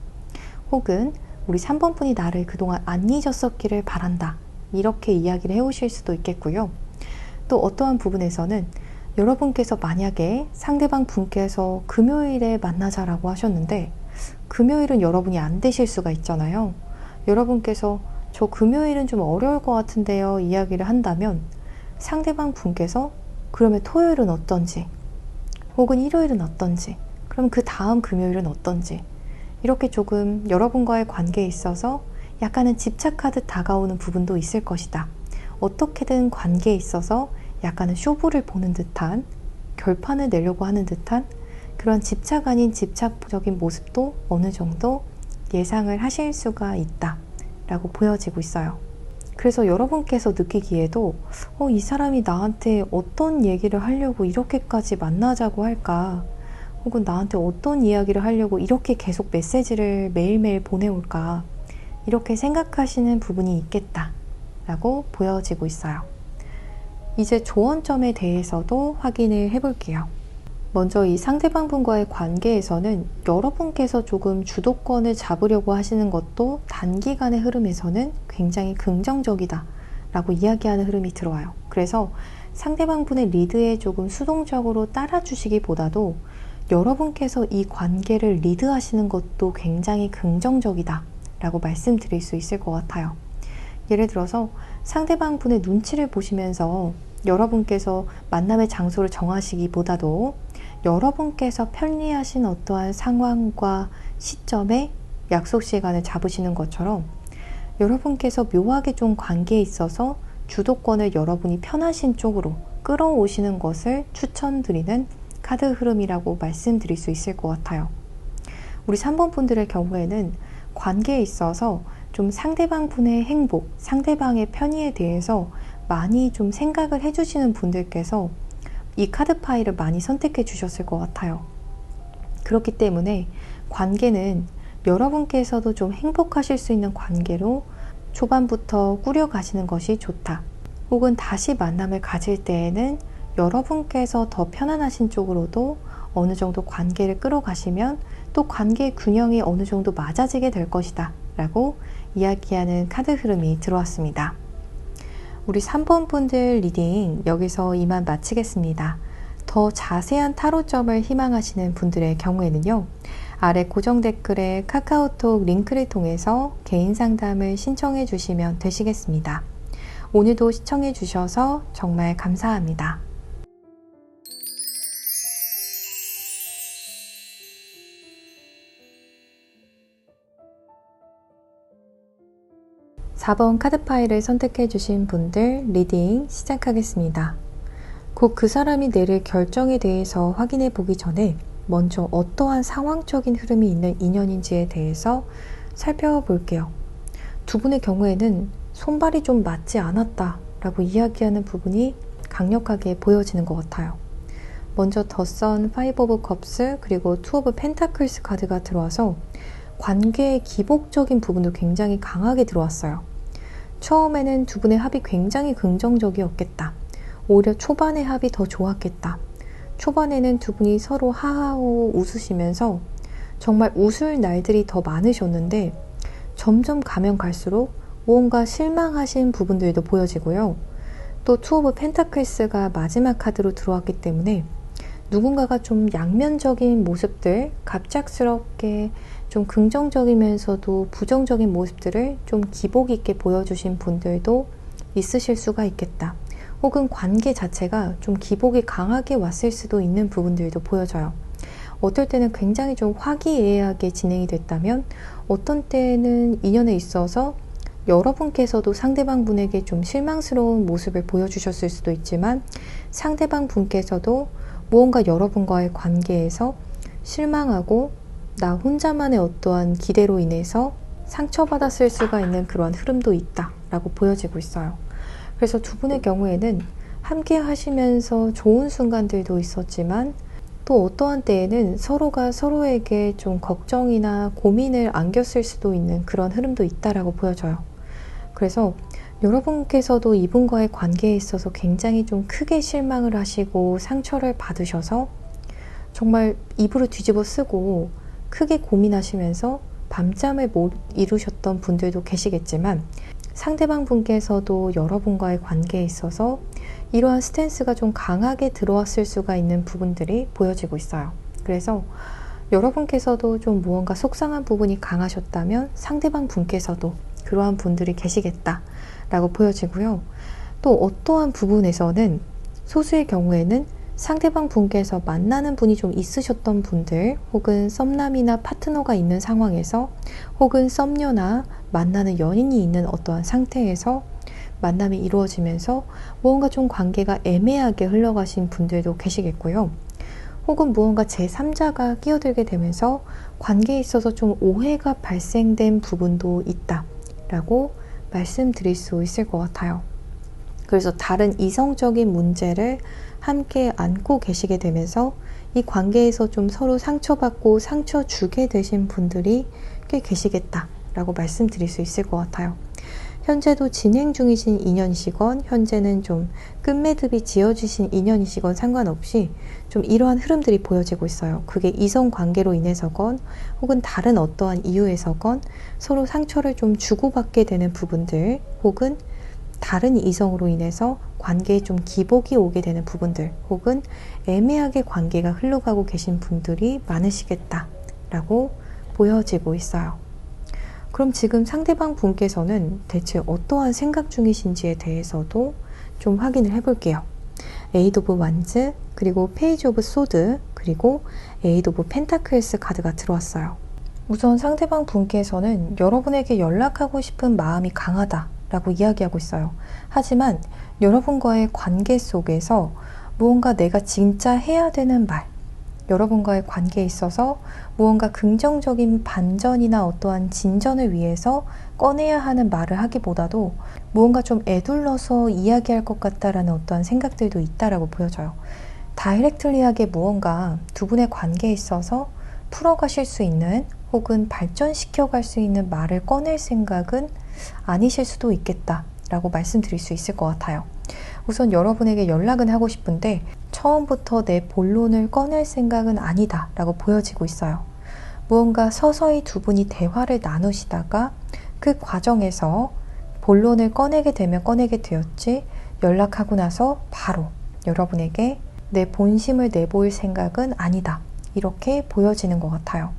혹은 우리 3번 분이 나를 그동안 안 잊었었기를 바란다, 이렇게 이야기를 해오실 수도 있겠고요. 또 어떠한 부분에서는 여러분께서 만약에 상대방 분께서 금요일에 만나자라고 하셨는데 금요일은 여러분이 안 되실 수가 있잖아요. 여러분께서 저 금요일은 좀 어려울 것 같은데요, 이야기를 한다면 상대방 분께서 그러면 토요일은 어떤지, 혹은 일요일은 어떤지, 그럼 그 다음 금요일은 어떤지, 이렇게 조금 여러분과의 관계에 있어서 약간은 집착하듯 다가오는 부분도 있을 것이다. 어떻게든 관계에 있어서 약간은 쇼부를 보는 듯한, 결판을 내려고 하는 듯한 그런 집착 아닌 집착적인 모습도 어느 정도 예상을 하실 수가 있다 라고 보여지고 있어요. 그래서 여러분께서 느끼기에도 이 사람이 나한테 어떤 얘기를 하려고 이렇게까지 만나자고 할까, 혹은 나한테 어떤 이야기를 하려고 이렇게 계속 메시지를 매일매일 보내올까, 이렇게 생각하시는 부분이 있겠다 라고 보여지고 있어요. 이제 조언점에 대해서도 확인을 해볼게요. 먼저 이 상대방 분과의 관계에서는 여러분께서 조금 주도권을 잡으려고 하시는 것도 단기간의 흐름에서는 굉장히 긍정적이다 라고 이야기하는 흐름이 들어와요. 그래서 상대방 분의 리드에 조금 수동적으로 따라주시기보다도 여러분께서 이 관계를 리드하시는 것도 굉장히 긍정적이다 라고 말씀드릴 수 있을 것 같아요. 예를 들어서 상대방 분의 눈치를 보시면서 여러분께서 만남의 장소를 정하시기보다도 여러분께서 편리하신 어떠한 상황과 시점에 약속 시간을 잡으시는 것처럼 여러분께서 묘하게 좀 관계에 있어서 주도권을 여러분이 편하신 쪽으로 끌어오시는 것을 추천드리는 카드 흐름이라고 말씀드릴 수 있을 것 같아요. 우리 3번 분들의 경우에는 관계에 있어서 좀 상대방 분의 행복, 상대방의 편의에 대해서 많이 좀 생각을 해주시는 분들께서 이 카드 파일을 많이 선택해 주셨을 것 같아요. 그렇기 때문에 관계는 여러분께서도 좀 행복하실 수 있는 관계로 초반부터 꾸려가시는 것이 좋다. 혹은 다시 만남을 가질 때에는 여러분께서 더 편안하신 쪽으로도 어느 정도 관계를 끌어가시면 또 관계의 균형이 어느 정도 맞아지게 될 것이다 라고 이야기하는 카드 흐름이 들어왔습니다. 우리 3번 분들 리딩 여기서 이만 마치겠습니다. 더 자세한 타로점을 희망하시는 분들의 경우에는요, 아래 고정 댓글에 카카오톡 링크를 통해서 개인 상담을 신청해 주시면 되시겠습니다. 오늘도 시청해 주셔서 정말 감사합니다. (4번) 카드 파일을 선택해 주신 분들 리딩 시작하겠습니다. 곧 그 사람이 내릴 결정에 대해서 확인해 보기 전에 먼저 어떠한 상황적인 흐름이 있는 인연인지에 대해서 살펴볼게요. 두 분의 경우에는 손발이 좀 맞지 않았다 라고 이야기하는 부분이 강력하게 보여지는 것 같아요. 먼저 더 선, 파이브 오브 컵스, 그리고 투 오브 펜타클스 카드가 들어와서 관계의 기복적인 부분도 굉장히 강하게 들어왔어요. 처음에는 두 분의 합이 굉장히 긍정적이었겠다. 오히려 초반의 합이 더 좋았겠다. 초반에는 두 분이 서로 하하호 웃으시면서 정말 웃을 날들이 더 많으셨는데 점점 가면 갈수록 무언가 실망하신 부분들도 보여지고요. 또 투 오브 펜타클스가 마지막 카드로 들어왔기 때문에 누군가가 좀 양면적인 모습들, 갑작스럽게 좀 긍정적이면서도 부정적인 모습들을 좀 기복 있게 보여주신 분들도 있으실 수가 있겠다. 혹은 관계 자체가 좀 기복이 강하게 왔을 수도 있는 부분들도 보여져요. 어떨 때는 굉장히 좀 화기애애하게 진행이 됐다면 어떤 때는 인연에 있어서 여러분께서도 상대방 분에게 좀 실망스러운 모습을 보여주셨을 수도 있지만 상대방 분께서도 무언가 여러분과의 관계에서 실망하고 나 혼자만의 어떠한 기대로 인해서 상처받았을 수가 있는 그런 흐름도 있다 라고 보여지고 있어요. 그래서 두 분의 경우에는 함께 하시면서 좋은 순간들도 있었지만 또 어떠한 때에는 서로가 서로에게 좀 걱정이나 고민을 안겼을 수도 있는 그런 흐름도 있다라고 보여져요. 그래서 여러분께서도 이분과의 관계에 있어서 굉장히 좀 크게 실망을 하시고 상처를 받으셔서 정말 이불을 뒤집어 쓰고 크게 고민하시면서 밤잠을 못 이루셨던 분들도 계시겠지만 상대방 분께서도 여러분과의 관계에 있어서 이러한 스탠스가 좀 강하게 들어왔을 수가 있는 부분들이 보여지고 있어요. 그래서 여러분께서도 좀 무언가 속상한 부분이 강하셨다면 상대방 분께서도 그러한 분들이 계시겠다 라고 보여지고요. 또 어떠한 부분에서는 소수의 경우에는 상대방 분께서 만나는 분이 좀 있으셨던 분들 혹은 썸남이나 파트너가 있는 상황에서 혹은 썸녀나 만나는 연인이 있는 어떠한 상태에서 만남이 이루어지면서 무언가 좀 관계가 애매하게 흘러가신 분들도 계시겠고요. 혹은 무언가 제3자가 끼어들게 되면서 관계에 있어서 좀 오해가 발생된 부분도 있다 라고 말씀드릴 수 있을 것 같아요. 그래서 다른 이성적인 문제를 함께 안고 계시게 되면서 이 관계에서 좀 서로 상처받고 상처 주게 되신 분들이 꽤 계시겠다 라고 말씀드릴 수 있을 것 같아요. 현재도 진행 중이신 인연이시건 현재는 좀 끝매듭이 지어지신 인연이시건 상관없이 좀 이러한 흐름들이 보여지고 있어요. 그게 이성관계로 인해서건 혹은 다른 어떠한 이유에서건 서로 상처를 좀 주고받게 되는 부분들 혹은 다른 이성으로 인해서 관계에 좀 기복이 오게 되는 부분들 혹은 애매하게 관계가 흘러가고 계신 분들이 많으시겠다라고 보여지고 있어요. 그럼 지금 상대방 분께서는 대체 어떠한 생각 중이신지에 대해서도 좀 확인을 해볼게요. 에이드 오브 완즈, 그리고 페이지 오브 소드, 그리고 에이드 오브 펜타클스 카드가 들어왔어요. 우선 상대방 분께서는 여러분에게 연락하고 싶은 마음이 강하다라고 이야기하고 있어요. 하지만 여러분과의 관계 속에서 무언가 내가 진짜 해야 되는 말, 여러분과의 관계에 있어서 무언가 긍정적인 반전이나 어떠한 진전을 위해서 꺼내야 하는 말을 하기보다도 무언가 좀 에둘러서 이야기할 것 같다라는 어떠한 생각들도 있다라고 보여져요. 다이렉트리하게 무언가 두 분의 관계에 있어서 풀어가실 수 있는 혹은 발전시켜 갈 수 있는 말을 꺼낼 생각은 아니실 수도 있겠다라고 말씀드릴 수 있을 것 같아요. 우선 여러분에게 연락은 하고 싶은데 처음부터 내 본론을 꺼낼 생각은 아니다 라고 보여지고 있어요. 무언가 서서히 두 분이 대화를 나누시다가 그 과정에서 본론을 꺼내게 되면 꺼내게 되었지, 연락하고 나서 바로 여러분에게 내 본심을 내보일 생각은 아니다, 이렇게 보여지는 것 같아요.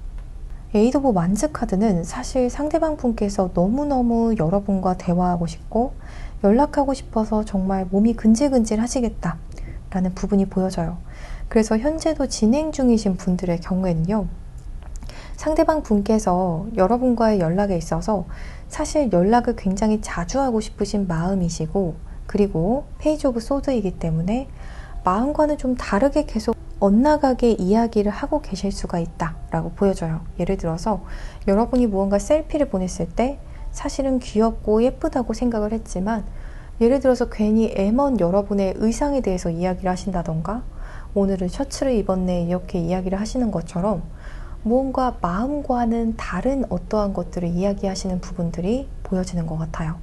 에이드 오브 완즈 카드는 사실 상대방 분께서 너무너무 여러분과 대화하고 싶고 연락하고 싶어서 정말 몸이 근질근질 하시겠다 라는 부분이 보여져요. 그래서 현재도 진행 중이신 분들의 경우에는요, 상대방 분께서 여러분과의 연락에 있어서 사실 연락을 굉장히 자주 하고 싶으신 마음이시고, 그리고 페이지 오브 소드이기 때문에 마음과는 좀 다르게 계속 엇나가게 이야기를 하고 계실 수가 있다라고 보여져요. 예를 들어서 여러분이 무언가 셀피를 보냈을 때 사실은 귀엽고 예쁘다고 생각을 했지만, 예를 들어서 괜히 애먼 여러분의 의상에 대해서 이야기를 하신다던가 오늘은 셔츠를 입었네 이렇게 이야기를 하시는 것처럼 무언가 마음과는 다른 어떠한 것들을 이야기하시는 부분들이 보여지는 것 같아요.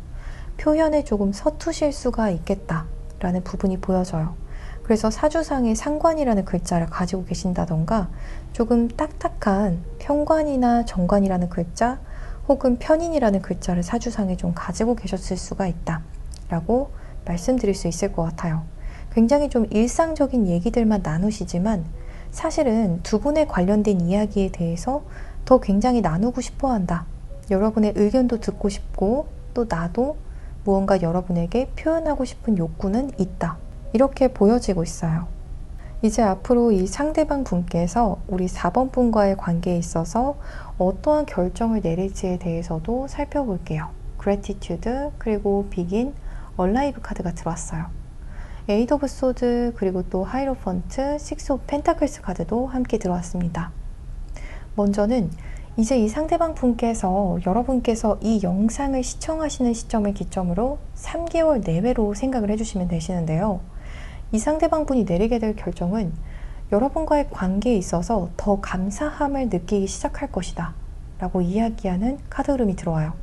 표현에 조금 서투실 수가 있겠다라는 부분이 보여져요. 그래서 사주상에 상관이라는 글자를 가지고 계신다던가 조금 딱딱한 편관이나 정관이라는 글자 혹은 편인이라는 글자를 사주상에 좀 가지고 계셨을 수가 있다 라고 말씀드릴 수 있을 것 같아요. 굉장히 좀 일상적인 얘기들만 나누시지만 사실은 두 분에 관련된 이야기에 대해서 더 굉장히 나누고 싶어 한다. 여러분의 의견도 듣고 싶고 또 나도 무언가 여러분에게 표현하고 싶은 욕구는 있다. 이렇게 보여지고 있어요. 이제 앞으로 이 상대방 분께서 우리 4번 분과의 관계에 있어서 어떠한 결정을 내릴지에 대해서도 살펴볼게요. Gratitude, 그리고 Begin, Alive 카드가 들어왔어요. 에이드 오브 소드, 그리고 또 하이로펀트, 식스 오브 펜타클스 카드도 함께 들어왔습니다. 먼저는 이제 이 상대방 분께서 여러분께서 이 영상을 시청하시는 시점을 기점으로 3개월 내외로 생각을 해주시면 되시는데요. 이 상대방 분이 내리게 될 결정은 여러분과의 관계에 있어서 더 감사함을 느끼기 시작할 것이다 라고 이야기하는 카드 흐름이 들어와요.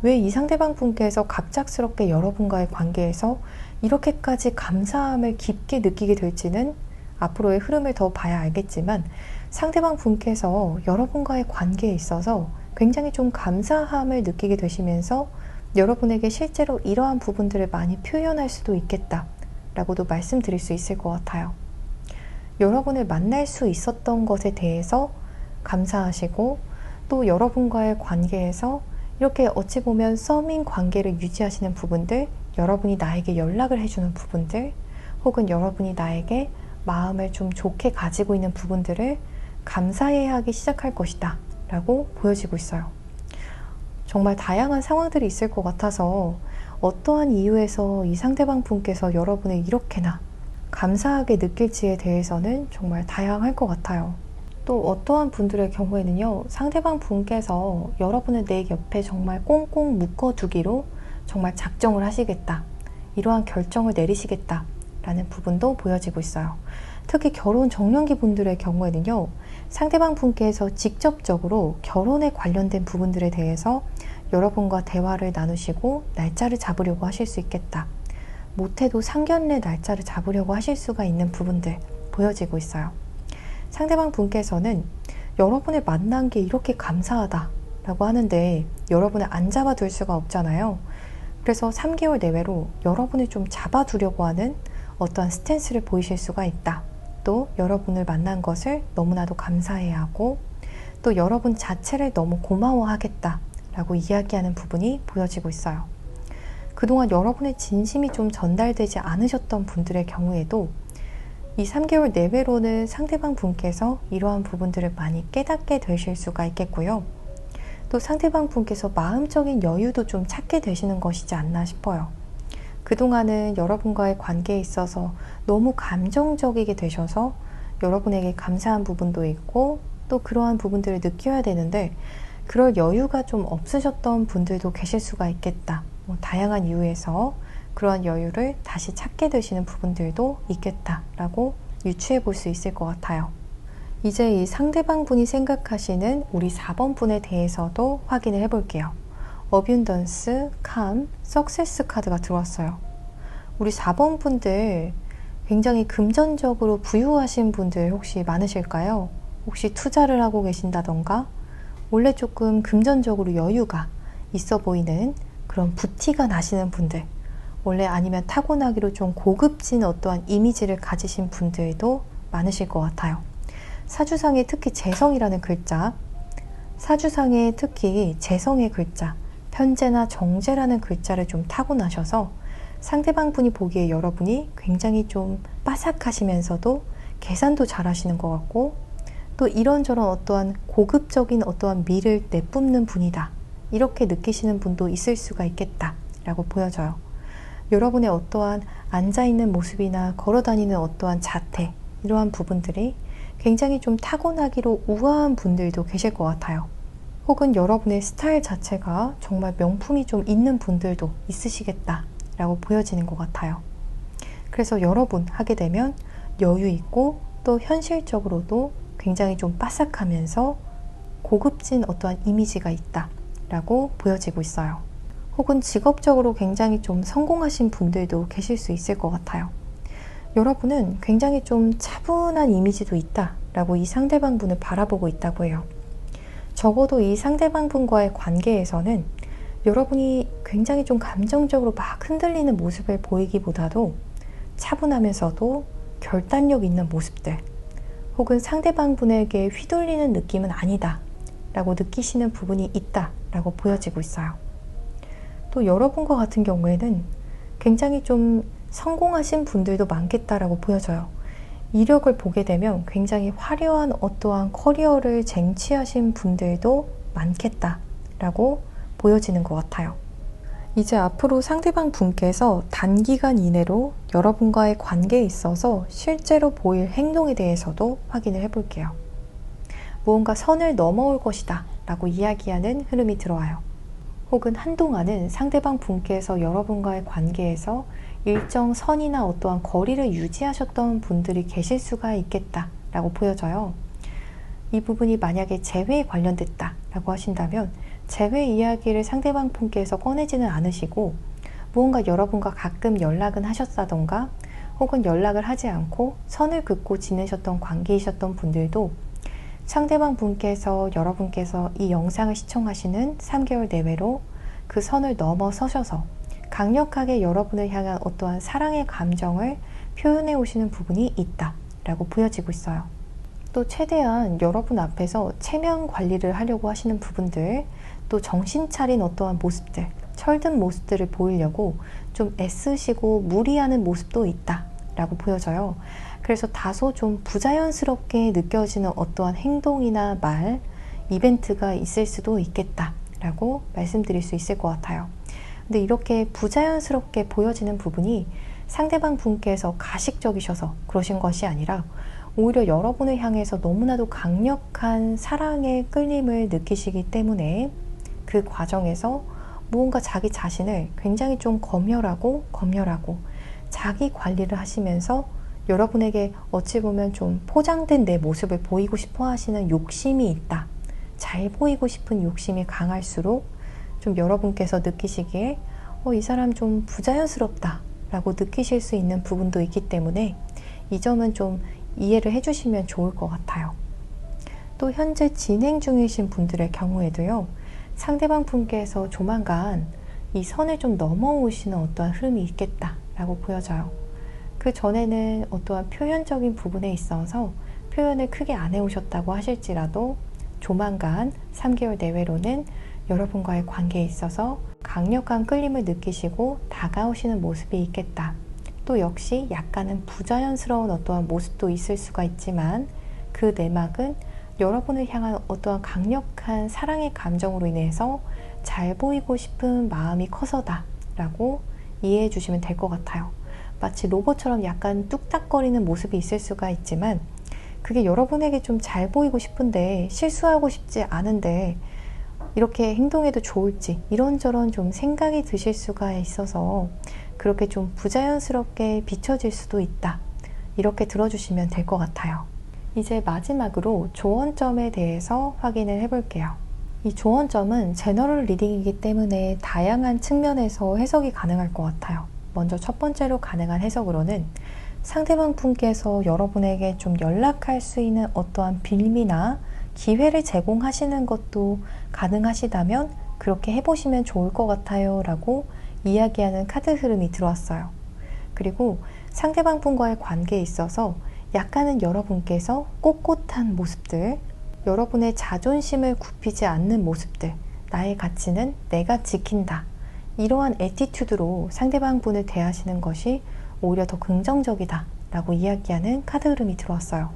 왜 이 상대방 분께서 갑작스럽게 여러분과의 관계에서 이렇게까지 감사함을 깊게 느끼게 될지는 앞으로의 흐름을 더 봐야 알겠지만, 상대방 분께서 여러분과의 관계에 있어서 굉장히 좀 감사함을 느끼게 되시면서 여러분에게 실제로 이러한 부분들을 많이 표현할 수도 있겠다 라고도 말씀드릴 수 있을 것 같아요. 여러분을 만날 수 있었던 것에 대해서 감사하시고, 또 여러분과의 관계에서 이렇게 어찌 보면 썸인 관계를 유지하시는 부분들, 여러분이 나에게 연락을 해주는 부분들, 혹은 여러분이 나에게 마음을 좀 좋게 가지고 있는 부분들을 감사해야 하기 시작할 것이다 라고 보여지고 있어요. 정말 다양한 상황들이 있을 것 같아서 어떠한 이유에서 이 상대방 분께서 여러분을 이렇게나 감사하게 느낄지에 대해서는 정말 다양할 것 같아요. 또 어떠한 분들의 경우에는요, 상대방 분께서 여러분을 내 옆에 정말 꽁꽁 묶어두기로 정말 작정을 하시겠다, 이러한 결정을 내리시겠다 라는 부분도 보여지고 있어요. 특히 결혼 정년기 분들의 경우에는요, 상대방 분께서 직접적으로 결혼에 관련된 부분들에 대해서 여러분과 대화를 나누시고 날짜를 잡으려고 하실 수 있겠다. 못해도 상견례 날짜를 잡으려고 하실 수가 있는 부분들 보여지고 있어요. 상대방 분께서는 여러분을 만난 게 이렇게 감사하다 라고 하는데 여러분을 안 잡아둘 수가 없잖아요. 그래서 3개월 내외로 여러분을 좀 잡아두려고 하는 어떠한 스탠스를 보이실 수가 있다. 또 여러분을 만난 것을 너무나도 감사해야 하고, 또 여러분 자체를 너무 고마워하겠다 라고 이야기하는 부분이 보여지고 있어요. 그동안 여러분의 진심이 좀 전달되지 않으셨던 분들의 경우에도 이 3개월 내외로는 상대방 분께서 이러한 부분들을 많이 깨닫게 되실 수가 있겠고요. 또 상대방 분께서 마음적인 여유도 좀 찾게 되시는 것이지 않나 싶어요. 그동안은 여러분과의 관계에 있어서 너무 감정적이게 되셔서 여러분에게 감사한 부분도 있고 또 그러한 부분들을 느껴야 되는데 그럴 여유가 좀 없으셨던 분들도 계실 수가 있겠다. 다양한 이유에서 그러한 여유를 다시 찾게 되시는 부분들도 있겠다라고 유추해 볼 수 있을 것 같아요. 이제 이 상대방 분이 생각하시는 우리 4번 분에 대해서도 확인을 해 볼게요. 어뷸던스, 캄, 석세스 카드가 들어왔어요. 우리 4번 분들 굉장히 금전적으로 부유하신 분들 혹시 많으실까요? 혹시 투자를 하고 계신다던가 원래 조금 금전적으로 여유가 있어 보이는 그런 부티가 나시는 분들, 원래 아니면 타고나기로 좀 고급진 어떠한 이미지를 가지신 분들도 많으실 것 같아요. 사주상에 특히 재성이라는 글자, 사주상에 특히 재성의 글자, 편재나 정재라는 글자를 좀 타고나셔서 상대방 분이 보기에 여러분이 굉장히 좀 빠삭하시면서도 계산도 잘하시는 것 같고 또 이런저런 어떠한 고급적인 어떠한 미를 내뿜는 분이다. 이렇게 느끼시는 분도 있을 수가 있겠다 라고 보여져요. 여러분의 어떠한 앉아있는 모습이나 걸어다니는 어떠한 자태, 이러한 부분들이 굉장히 좀 타고나기로 우아한 분들도 계실 것 같아요. 혹은 여러분의 스타일 자체가 정말 명품이 좀 있는 분들도 있으시겠다 라고 보여지는 것 같아요. 그래서 여러분 하게 되면 여유 있고 또 현실적으로도 굉장히 좀 빠삭하면서 고급진 어떠한 이미지가 있다 라고 보여지고 있어요. 혹은 직업적으로 굉장히 좀 성공하신 분들도 계실 수 있을 것 같아요. 여러분은 굉장히 좀 차분한 이미지도 있다 라고 이 상대방 분을 바라보고 있다고 해요. 적어도 이 상대방 분과의 관계에서는 여러분이 굉장히 좀 감정적으로 막 흔들리는 모습을 보이기보다도 차분하면서도 결단력 있는 모습들, 혹은 상대방 분에게 휘둘리는 느낌은 아니다 라고 느끼시는 부분이 있다 라고 보여지고 있어요. 또 여러분과 같은 경우에는 굉장히 좀 성공하신 분들도 많겠다라고 보여져요. 이력을 보게 되면 굉장히 화려한 어떠한 커리어를 쟁취하신 분들도 많겠다라고 보여지는 것 같아요. 이제 앞으로 상대방 분께서 단기간 이내로 여러분과의 관계에 있어서 실제로 보일 행동에 대해서도 확인을 해볼게요. 무언가 선을 넘어올 것이다 라고 이야기하는 흐름이 들어와요. 혹은 한동안은 상대방 분께서 여러분과의 관계에서 일정 선이나 어떠한 거리를 유지하셨던 분들이 계실 수가 있겠다 라고 보여져요. 이 부분이 만약에 재회에 관련됐다 라고 하신다면 재회 이야기를 상대방 분께서 꺼내지는 않으시고 무언가 여러분과 가끔 연락은 하셨다던가 혹은 연락을 하지 않고 선을 긋고 지내셨던 관계이셨던 분들도 상대방 분께서 여러분께서 이 영상을 시청하시는 3개월 내외로 그 선을 넘어서셔서 강력하게 여러분을 향한 어떠한 사랑의 감정을 표현해 오시는 부분이 있다 라고 보여지고 있어요. 또 최대한 여러분 앞에서 체면 관리를 하려고 하시는 부분들, 또 정신 차린 어떠한 모습들, 철든 모습들을 보이려고 좀 애쓰시고 무리하는 모습도 있다 라고 보여져요. 그래서 다소 좀 부자연스럽게 느껴지는 어떠한 행동이나 말, 이벤트가 있을 수도 있겠다 라고 말씀드릴 수 있을 것 같아요. 근데 이렇게 부자연스럽게 보여지는 부분이 상대방 분께서 가식적이셔서 그러신 것이 아니라 오히려 여러분을 향해서 너무나도 강력한 사랑의 끌림을 느끼시기 때문에 그 과정에서 무언가 자기 자신을 굉장히 좀 검열하고 자기 관리를 하시면서 여러분에게 어찌 보면 좀 포장된 내 모습을 보이고 싶어 하시는 욕심이 있다. 잘 보이고 싶은 욕심이 강할수록 좀 여러분께서 느끼시기에 이 사람 좀 부자연스럽다 라고 느끼실 수 있는 부분도 있기 때문에 이 점은 좀 이해를 해주시면 좋을 것 같아요. 또 현재 진행 중이신 분들의 경우에도요, 상대방 분께서 조만간 이 선을 좀 넘어오시는 어떠한 흐름이 있겠다 라고 보여져요. 그 전에는 어떠한 표현적인 부분에 있어서 표현을 크게 안 해오셨다고 하실지라도 조만간 3개월 내외로는 여러분과의 관계에 있어서 강력한 끌림을 느끼시고 다가오시는 모습이 있겠다. 또 역시 약간은 부자연스러운 어떠한 모습도 있을 수가 있지만 그 내막은 여러분을 향한 어떠한 강력한 사랑의 감정으로 인해서 잘 보이고 싶은 마음이 커서다 라고 이해해 주시면 될 것 같아요. 마치 로봇처럼 약간 뚝딱거리는 모습이 있을 수가 있지만 그게 여러분에게 좀 잘 보이고 싶은데 실수하고 싶지 않은데 이렇게 행동해도 좋을지 이런저런 좀 생각이 드실 수가 있어서 그렇게 좀 부자연스럽게 비춰질 수도 있다. 이렇게 들어주시면 될 것 같아요. 이제 마지막으로 조언점에 대해서 확인을 해볼게요. 이 조언점은 제너럴 리딩이기 때문에 다양한 측면에서 해석이 가능할 것 같아요. 먼저 첫 번째로 가능한 해석으로는 상대방 분께서 여러분에게 좀 연락할 수 있는 어떠한 빌미나 기회를 제공하시는 것도 가능하시다면 그렇게 해보시면 좋을 것 같아요 라고 이야기하는 카드 흐름이 들어왔어요. 그리고 상대방 분과의 관계에 있어서 약간은 여러분께서 꼿꼿한 모습들, 여러분의 자존심을 굽히지 않는 모습들, 나의 가치는 내가 지킨다. 이러한 애티튜드로 상대방 분을 대하시는 것이 오히려 더 긍정적이다 라고 이야기하는 카드 흐름이 들어왔어요.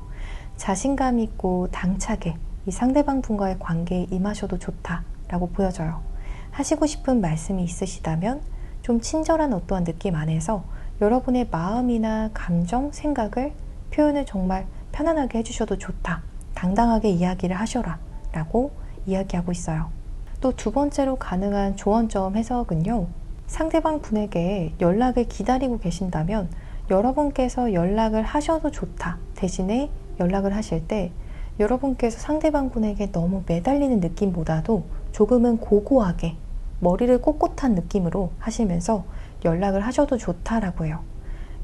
자신감 있고 당차게 이 상대방 분과의 관계에 임하셔도 좋다 라고 보여져요. 하시고 싶은 말씀이 있으시다면 좀 친절한 어떠한 느낌 안에서 여러분의 마음이나 감정, 생각을 표현을 정말 편안하게 해주셔도 좋다. 당당하게 이야기를 하셔라 라고 이야기하고 있어요. 또 두 번째로 가능한 조언점 해석은요. 상대방 분에게 연락을 기다리고 계신다면 여러분께서 연락을 하셔도 좋다. 대신에 연락을 하실 때 여러분께서 상대방 분에게 너무 매달리는 느낌보다도 조금은 고고하게 머리를 꼿꼿한 느낌으로 하시면서 연락을 하셔도 좋다라고 해요.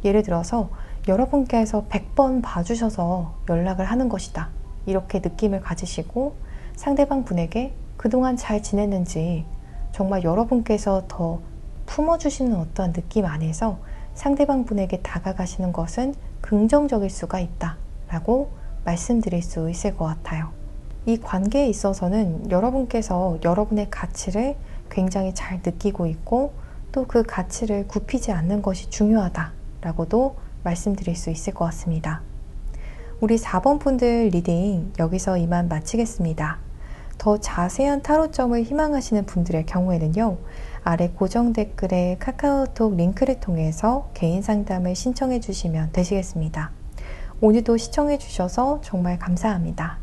예를 들어서 여러분께서 100번 봐주셔서 연락을 하는 것이다. 이렇게 느낌을 가지시고 상대방 분에게 그동안 잘 지냈는지 정말 여러분께서 더 품어주시는 어떠한 느낌 안에서 상대방 분에게 다가가시는 것은 긍정적일 수가 있다 라고 말씀드릴 수 있을 것 같아요. 이 관계에 있어서는 여러분께서 여러분의 가치를 굉장히 잘 느끼고 있고 또 그 가치를 굽히지 않는 것이 중요하다 라고도 말씀드릴 수 있을 것 같습니다. 우리 4번 분들 리딩 여기서 이만 마치겠습니다. 더 자세한 타로점을 희망하시는 분들의 경우에는요. 아래 고정 댓글에 카카오톡 링크를 통해서 개인 상담을 신청해 주시면 되시겠습니다. 오늘도 시청해 주셔서 정말 감사합니다.